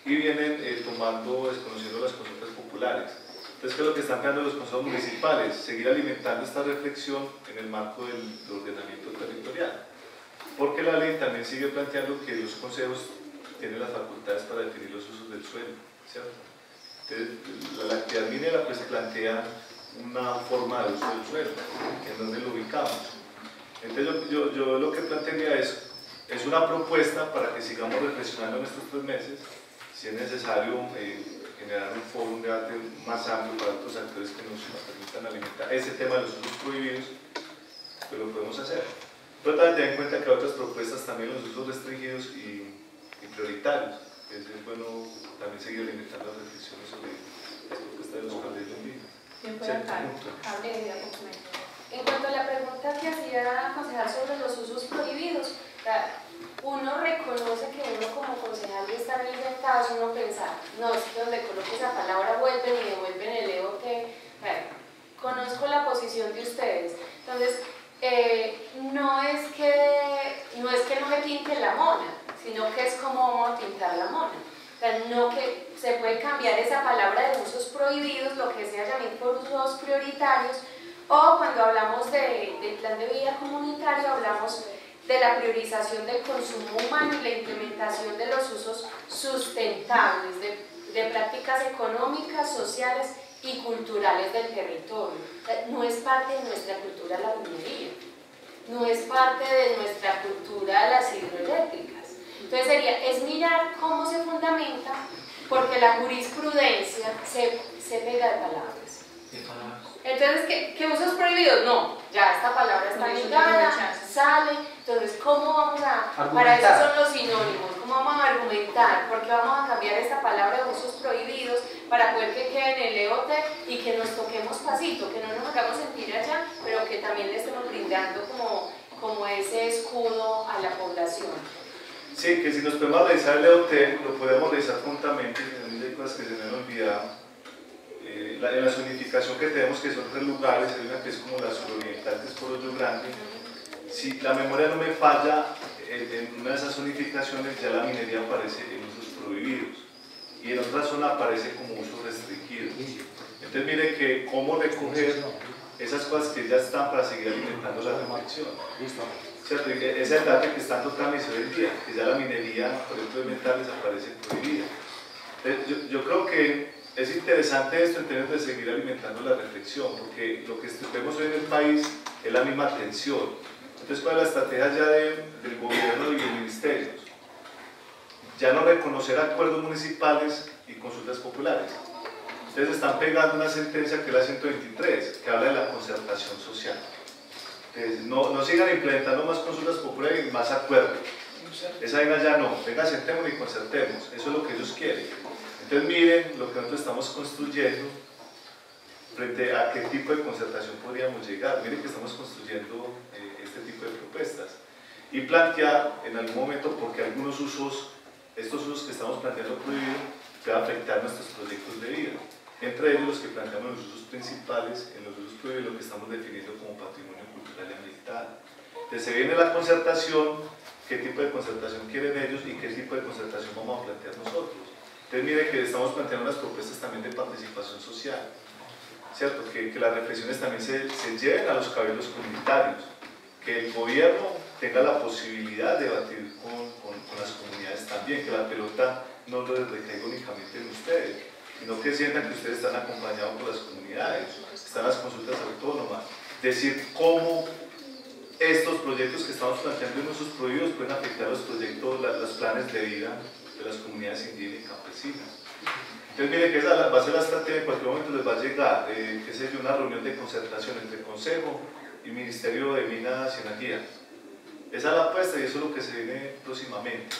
Y vienen desconociendo las consultas populares. Entonces, ¿qué es lo que están creando los consejos municipales? Seguir alimentando esta reflexión en el marco del ordenamiento territorial. Porque la ley también sigue planteando que los consejos tienen las facultades para definir los usos del suelo, ¿cierto? Entonces, la actividad minera pues plantea una forma de uso del suelo, en donde lo ubicamos. Entonces, yo lo que plantearía es una propuesta para que sigamos reflexionando en estos 3 meses, si es necesario generar un foro, un debate más amplio para otros actores que nos permitan alimentar ese tema de los usos prohibidos, pues lo podemos hacer. Pero también ten en cuenta que hay otras propuestas también, los usos restringidos y prioritarios. Es bueno también seguir alimentando las reflexiones sobre las propuestas de los cabildos indígenas. En cuanto a la pregunta que hacía concejal sobre los usos prohibidos, uno reconoce que uno como concejal de estar en caso, uno pensar, no, es que donde coloque esa palabra vuelven y devuelven el EOT. Conozco la posición de ustedes, entonces no es que no se tinte la mona, sino que es como vamos a pintar la mona. O sea, no que se puede cambiar esa palabra de usos prohibidos, lo que sea llamado por usos prioritarios, o cuando hablamos del plan de vida comunitario, hablamos de la priorización del consumo humano y la implementación de los usos sustentables, de prácticas económicas, sociales y culturales del territorio. O sea, no es parte de nuestra cultura la minería, no es parte de nuestra cultura las hidroeléctricas. Entonces es mirar cómo se fundamenta, porque la jurisprudencia se pega de palabras. Entonces, ¿qué usos prohibidos? No, ya esta palabra está ligada, sale. Entonces, ¿cómo vamos a...? Para eso son los sinónimos. ¿Cómo vamos a argumentar? ¿Por qué vamos a cambiar esta palabra de usos prohibidos para poder que quede en el EOT y que nos toquemos pasito, que no nos hagamos sentir allá, pero que también le estemos brindando como ese escudo a la población? Sí, que si nos podemos revisar el EOT, lo podemos revisar juntamente, hay cosas que se me han olvidado. En la zonificación que tenemos, que son 3 lugares, hay una que es como la suroriental, que es por Hoyo Grande. Si la memoria no me falla, en una de esas zonificaciones ya la minería aparece en usos prohibidos y en otra zona aparece como usos restringidos. Entonces mire que cómo recoger esas cosas que ya están para seguir alimentando la reflexión. ¿Cierto? Ese es el dato que está tocando hoy en día, que ya la minería, por ejemplo, de metales aparece prohibida. Entonces, yo creo que es interesante esto en términos de seguir alimentando la reflexión, porque lo que vemos hoy en el país es la misma tensión. Entonces, ¿cuál es la estrategia ya del gobierno y de los ministerios? Ya no reconocer acuerdos municipales y consultas populares. Ustedes están pegando una sentencia que es la 123, que habla de la concertación social. No sigan implementando más consultas populares y más acuerdos. Esa vaina ya no, venga, sentémonos y concertemos, eso es lo que ellos quieren. Entonces miren lo que nosotros estamos construyendo frente a qué tipo de concertación podríamos llegar. Miren que estamos construyendo este tipo de propuestas y plantear en algún momento, porque algunos usos, estos usos que estamos planteando prohibidos, pueden afectar nuestros proyectos de vida. Entre ellos los que planteamos los usos principales, en los usos prohibidos lo que estamos definiendo como patrimonio cultural y ambiental. Entonces se viene la concertación, qué tipo de concertación quieren ellos y qué tipo de concertación vamos a plantear nosotros. Entonces mire que estamos planteando unas propuestas también de participación social, ¿cierto? Que las reflexiones también se lleven a los cabildos comunitarios, que el gobierno tenga la posibilidad de debatir con las comunidades también, que la pelota no lo recaiga únicamente en ustedes, sino que sientan que ustedes están acompañados por las comunidades, están las consultas autónomas, decir cómo estos proyectos que estamos planteando en usos prohibidos pueden afectar los proyectos, los planes de vida de las comunidades indígenas y campesinas. Entonces mire que esa va a ser la estrategia, en cualquier momento les va a llegar, qué sé yo, una reunión de concertación entre Consejo y Ministerio de Minas y Energía. Esa es la apuesta y eso es lo que se viene próximamente.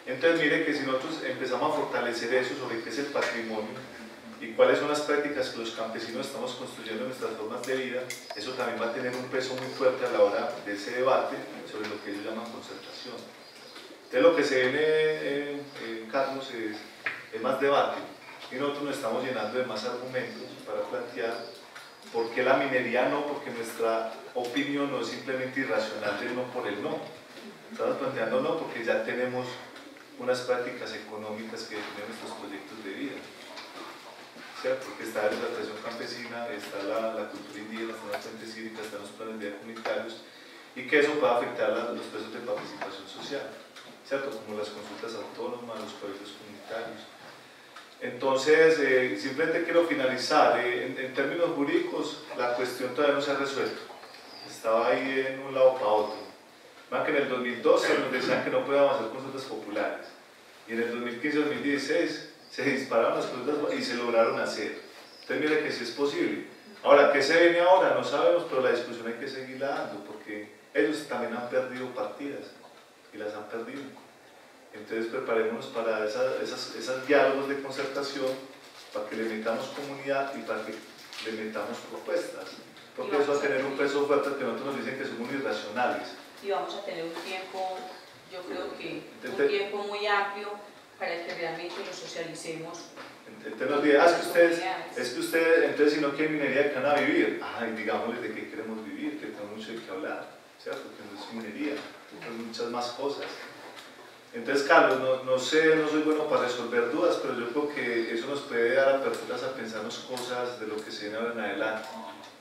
Entonces mire que si nosotros empezamos a fortalecer eso sobre qué es el patrimonio y cuáles son las prácticas que los campesinos estamos construyendo en nuestras formas de vida, eso también va a tener un peso muy fuerte a la hora de ese debate sobre lo que ellos llaman concertación. Entonces lo que se viene, Carlos, es más debate y nosotros nos estamos llenando de más argumentos para plantear por qué la minería no, porque nuestra opinión no es simplemente irracional del no por el no. Estamos planteando no porque ya tenemos unas prácticas económicas que definen nuestros proyectos de vida, ¿cierto? Porque está la tradición campesina, está la cultura indígena, están las fuentes cívicas, están los planes de vida comunitarios y que eso puede afectar los procesos de participación social, ¿cierto? Como las consultas autónomas, los proyectos comunitarios. Entonces, simplemente quiero finalizar, en términos jurídicos la cuestión todavía no se ha resuelto, estaba ahí en un lado para otro. Más que en el 2012 nos decían que no podíamos hacer consultas populares y en el 2015-2016 se dispararon las consultas y se lograron hacer. Entonces mire que sí es posible. Ahora, ¿qué se viene ahora? No sabemos, pero la discusión hay que seguirla dando porque ellos también han perdido partidas y las han perdido. Entonces preparémonos para esos diálogos de concertación, para que le metamos comunidad y para que le metamos propuestas, porque eso va a tener un peso fuerte que nosotros nos dicen que somos irracionales. Y vamos a tener un tiempo, yo creo que un tiempo muy amplio para que realmente lo socialicemos. Entonces nos dirán, es que ustedes, entonces si no quieren minería, ¿qué van a vivir? Ay, digámosles de qué queremos vivir, que tenemos mucho de qué hablar, ¿cierto? Que no es minería, que son muchas más cosas. Entonces, Carlos, no sé, no soy bueno para resolver dudas, pero yo creo que eso nos puede dar aperturas a pensarnos cosas de lo que se viene ahora en adelante.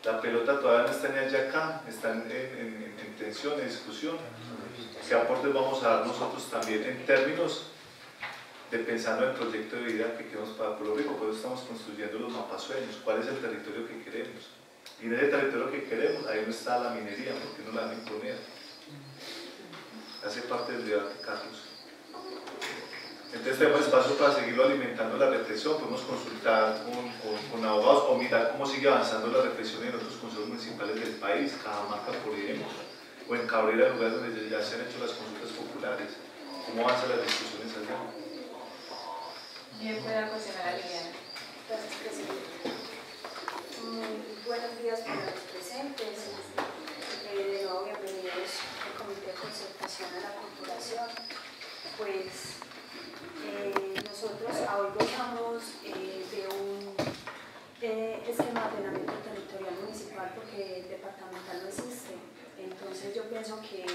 La pelota todavía no está ni allá acá, está en tensión, en discusión. ¿Qué aportes vamos a dar nosotros también en términos de pensando en el proyecto de vida que queremos para Pueblo Rico? Por eso estamos construyendo los mapasueños, cuál es el territorio que queremos. Y en ese territorio que queremos, ahí no está la minería, porque no la van a imponer. Hace parte del debate, Carlos. Entonces tenemos espacio para seguirlo alimentando la reflexión, podemos consultar con abogados o mirar cómo sigue avanzando la reflexión en otros consejos municipales del país, Cajamarca por ejemplo, o en Cabrera, lugares donde ya se han hecho las consultas populares, cómo avanzan las discusiones allá. Bien, pueda cuestionar a Liliana. Gracias, presidente. Buenos días para los presentes. De nuevo, bienvenidos al Comité de Concertación a la Corporación. Pues nosotros hoy gozamos de un esquema de ordenamiento territorial municipal porque el departamental no existe. Entonces yo pienso que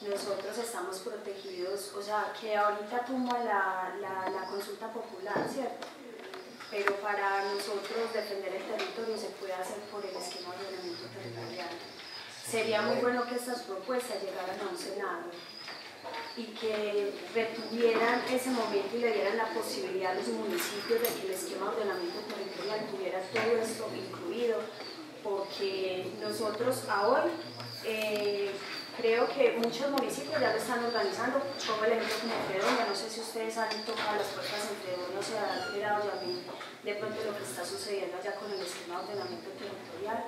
nosotros estamos protegidos, o sea, que ahorita tumba la consulta popular, ¿cierto? Pero para nosotros defender el territorio se puede hacer por el esquema de ordenamiento territorial. Sería muy bueno que estas propuestas llegaran a un Senado y que retuvieran ese momento y le dieran la posibilidad a los municipios de que el esquema de ordenamiento territorial tuviera todo esto incluido, porque nosotros a hoy creo que muchos municipios ya lo están organizando, como el ejemplo como Fredonia, no sé si ustedes han tocado las puertas en Fredonia o se han enterado ya bien de pronto lo que está sucediendo allá con el esquema de ordenamiento territorial.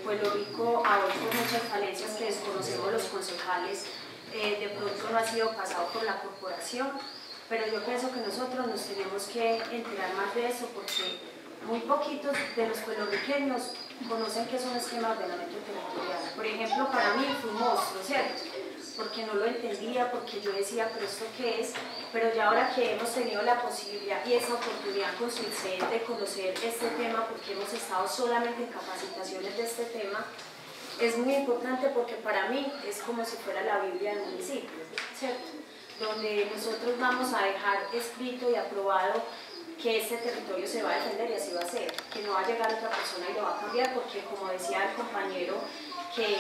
Pueblo Rico aún con muchas falencias que desconocemos los concejales, de pronto no ha sido pasado por la corporación, pero yo pienso que nosotros nos tenemos que enterar más de eso porque muy poquitos de los pueblorriqueños conocen qué es un esquema de ordenamiento territorial. Por ejemplo, para mí fue un monstruo, ¿cierto? Porque no lo entendía, porque yo decía, pero ¿esto qué es? Pero ya ahora que hemos tenido la posibilidad y esa oportunidad con su ICE de conocer este tema, porque hemos estado solamente en capacitaciones de este tema, es muy importante porque para mí es como si fuera la Biblia del municipio, ¿cierto? Donde nosotros vamos a dejar escrito y aprobado que este territorio se va a defender y así va a ser, que no va a llegar otra persona y lo va a cambiar porque, como decía el compañero, que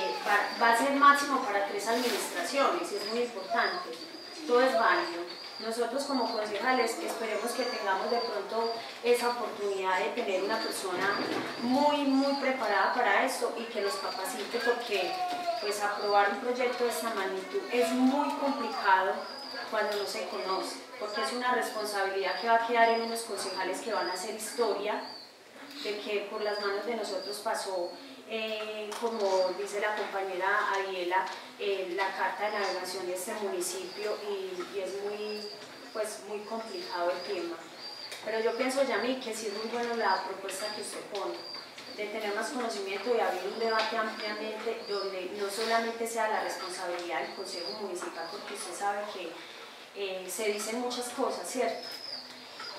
va a ser máximo para 3 administraciones y es muy importante, todo es válido. Nosotros como concejales esperemos que tengamos de pronto esa oportunidad de tener una persona muy preparada para esto y que nos capacite porque pues aprobar un proyecto de esta magnitud es muy complicado cuando no se conoce, porque es una responsabilidad que va a quedar en unos concejales que van a hacer historia de que por las manos de nosotros pasó, como dice la compañera Ariela, la carta de navegación de este municipio y es muy complicado el tema. Pero yo pienso, Yami, que sí es muy buena la propuesta que usted pone, de tener más conocimiento y abrir un debate ampliamente donde no solamente sea la responsabilidad del Consejo Municipal, porque usted sabe que se dicen muchas cosas, ¿cierto?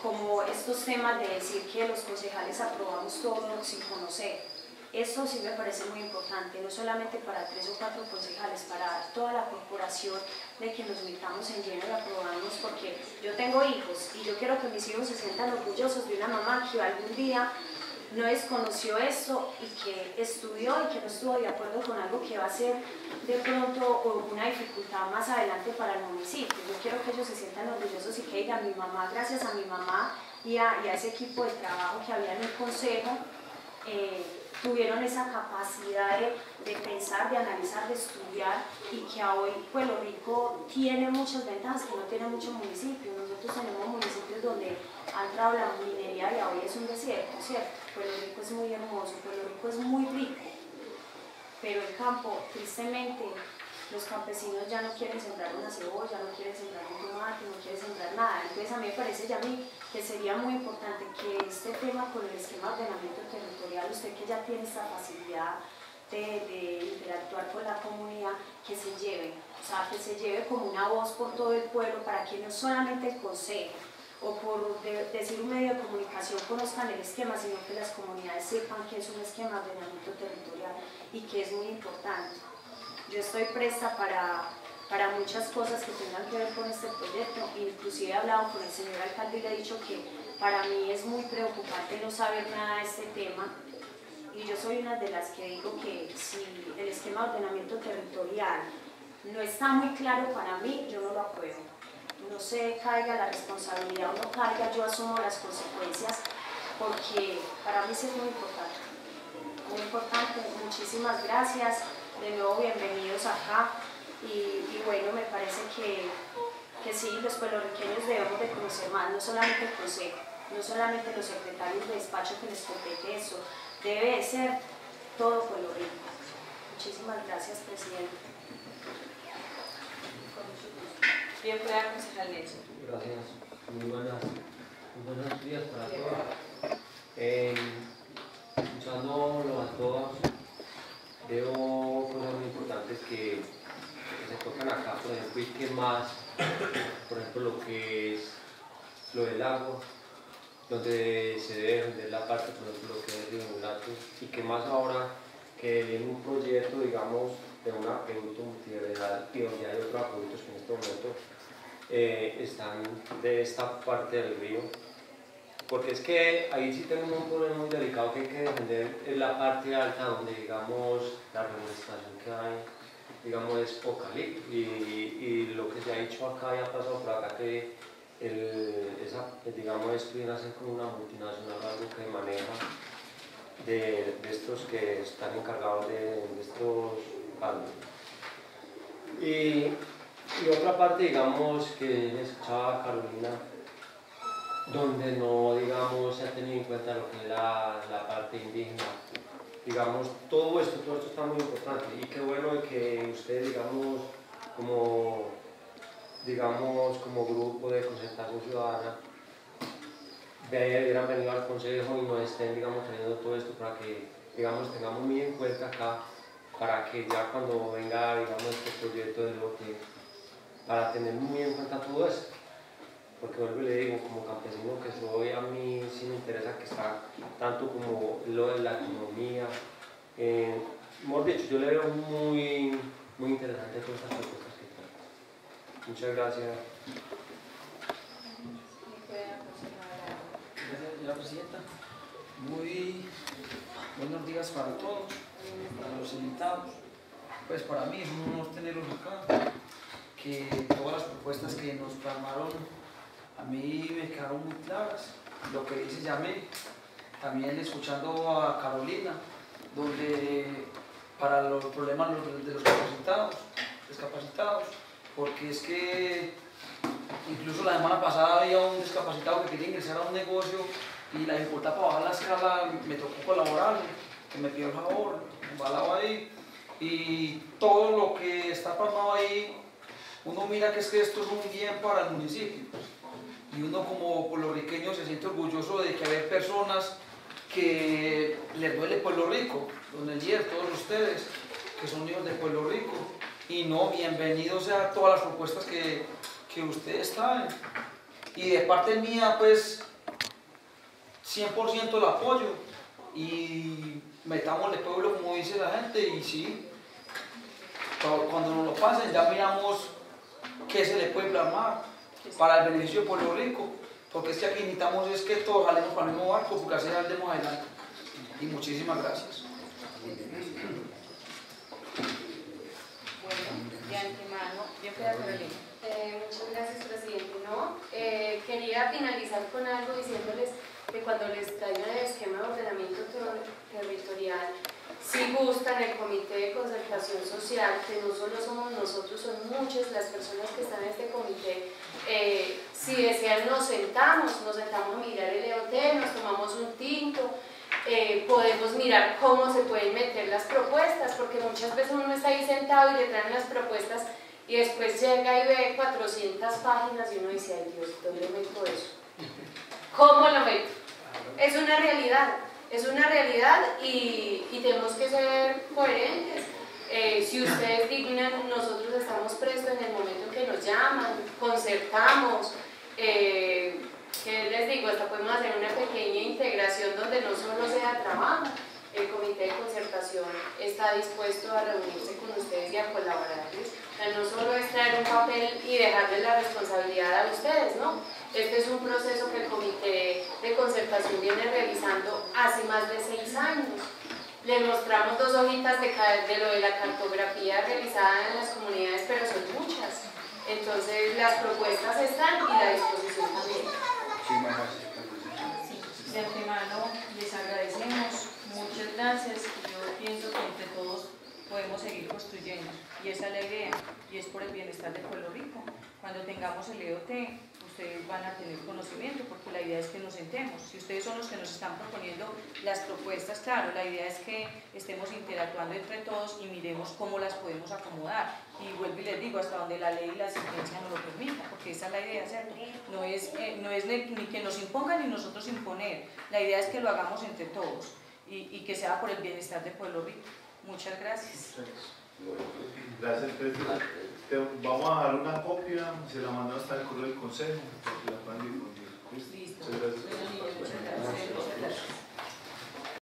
Como estos temas de decir que los concejales aprobamos todo sin conocer. Esto sí me parece muy importante, no solamente para 3 o 4 concejales, para toda la corporación, de que nos metamos en lleno y aprobamos, porque yo tengo hijos y yo quiero que mis hijos se sientan orgullosos de una mamá que algún día no desconoció esto y que estudió y que no estuvo de acuerdo con algo que va a ser de pronto una dificultad más adelante para el municipio. Yo quiero que ellos se sientan orgullosos y que digan, mi mamá, gracias a mi mamá y a ese equipo de trabajo que había en el consejo, tuvieron esa capacidad de pensar, de analizar, de estudiar y que hoy Pueblo Rico tiene muchas ventajas que no tiene muchos municipios. Nosotros tenemos municipios donde ha entrado la minería y hoy es un desierto, ¿cierto? Pueblo Rico es muy hermoso, Pueblo Rico es muy rico, pero el campo, tristemente, los campesinos ya no quieren sembrar una cebolla, no quieren sembrar un tomate, no quieren sembrar nada. Entonces a mí me parece, Yami, que sería muy importante que este tema con el esquema de ordenamiento territorial, usted que ya tiene esta facilidad de interactuar con la comunidad, que se lleve, o sea, que se lleve como una voz por todo el pueblo para que no solamente el consejo o por decir un medio de comunicación conozcan el esquema, sino que las comunidades sepan que es un esquema de ordenamiento territorial y que es muy importante. Yo estoy presta para muchas cosas que tengan que ver con este proyecto, inclusive he hablado con el señor alcalde y le he dicho que para mí es muy preocupante no saber nada de este tema y yo soy una de las que digo que si el esquema de ordenamiento territorial no está muy claro para mí, yo no lo apruebo. No se caiga la responsabilidad o no caiga, yo asumo las consecuencias porque para mí sí es muy importante. Muy importante, muchísimas gracias. De nuevo, bienvenidos acá y bueno, me parece que sí, los pueblorriqueños debemos de conocer más, no solamente el consejo, no solamente los secretarios de despacho que les compete eso, debe de ser todo Pueblo Rico. Muchísimas gracias, presidente. Bien, pueda, concejal Nelson. Gracias, muy buenos días para todos. Escuchándolo a todos, veo cosas muy importantes que se tocan acá, por ejemplo, y que más, por ejemplo, lo que es lo del agua, donde se debe vender la parte, por ejemplo, lo que es Río Mulato, y que más ahora que en un proyecto, digamos, de un acueducto multiveredal y donde hay otros acueductos que en este momento están de esta parte del río, porque es que ahí sí tenemos un problema muy delicado que hay que defender, es la parte alta donde, digamos, la reforestación que hay, digamos, es eucalipto y lo que se ha dicho acá y ha pasado por acá que digamos, esto viene a ser como una multinacional, algo que maneja de estos que están encargados de estos árboles. Y otra parte, digamos, que escuchaba a Carolina, donde no, digamos, se ha tenido en cuenta lo que es la parte indígena, digamos, todo esto está muy importante y qué bueno de que ustedes, digamos, como grupo de concertación ciudadana, hubieran venido al consejo y nos estén, digamos, teniendo todo esto para que, digamos, tengamos muy en cuenta acá, para que ya cuando venga, digamos, este proyecto de lote, para tener muy en cuenta todo esto. Porque vuelvo y le digo, como campesino que soy, a mí sí me interesa que está tanto como lo de la economía. Mejor dicho, yo le veo muy interesante todas estas propuestas que traen. Muchas gracias. Gracias, señora presidenta. Muy buenos días para todos, para los invitados. Pues para mí es un honor tenerlos acá, que todas las propuestas que nos plasmaron a mí me quedaron muy claras. Lo que dice Yamé, también escuchando a Carolina, donde para los problemas de los discapacitados, porque es que incluso la semana pasada había un discapacitado que quería ingresar a un negocio y la dificultad para bajar la escala me tocó colaborarle, que me pidió el favor, embalaba ahí, y todo lo que está plasmado ahí, uno mira que es que esto es un bien para el municipio. Y uno como puertorriqueño se siente orgulloso de que hay personas que les duele Pueblo Rico, don Elier, todos ustedes que son hijos de Pueblo Rico, y no, bienvenidos a todas las propuestas que ustedes traen. Y de parte mía, pues, 100% el apoyo, y metámosle pueblo como dice la gente, y sí, cuando nos lo pasen ya miramos qué se le puede plasmar para el beneficio de Puerto Rico, porque es que aquí necesitamos es que todos salemos para el mismo barco, porque así saldremos adelante. Y muchísimas gracias. Bueno, de antemano, yo quedo Carolina. Muchas gracias, presidente. No, quería finalizar con algo diciéndoles que cuando les traigan el esquema de ordenamiento territorial, si gustan el Comité de Concertación Social, que no solo somos nosotros, son muchas las personas que están en este comité, si desean nos sentamos a mirar el EOT, nos tomamos un tinto, podemos mirar cómo se pueden meter las propuestas, porque muchas veces uno está ahí sentado y le traen las propuestas y después llega y ve 400 páginas y uno dice, ay Dios, ¿dónde meto eso? ¿Cómo lo meto? Es una realidad. Es una realidad y tenemos que ser coherentes. Si ustedes dignan, nosotros estamos prestos en el momento en que nos llaman, concertamos, ¿qué les digo? Hasta podemos hacer una pequeña integración donde no solo sea trabajo. El Comité de Concertación está dispuesto a reunirse con ustedes y a colaborarles. O sea, no solo es traer un papel y dejarles la responsabilidad a ustedes, ¿no? Este es un proceso que el Comité de Concertación viene realizando hace más de 6 años. Les mostramos 2 hojitas de lo de la cartografía realizada en las comunidades, pero son muchas. Entonces, las propuestas están y la disposición también. De antemano les agradecemos, muchas gracias. Yo pienso que entre todos podemos seguir construyendo y esa es la idea y es por el bienestar de Puerto Rico. Cuando tengamos el EOT, ustedes van a tener conocimiento porque la idea es que nos sentemos. Si ustedes son los que nos están proponiendo las propuestas, claro, la idea es que estemos interactuando entre todos y miremos cómo las podemos acomodar. Y vuelvo y les digo, hasta donde la ley y la sentencia nos lo permita, porque esa es la idea, ¿cierto? No es ni que nos impongan ni nosotros imponer. La idea es que lo hagamos entre todos y que sea por el bienestar de Pueblo Rico. Muchas gracias. Gracias, presidente. Vamos a dar una copia, se la mandamos hasta el correo del consejo, para que la puedan difundir. Listo. Muchas gracias. Muchas gracias.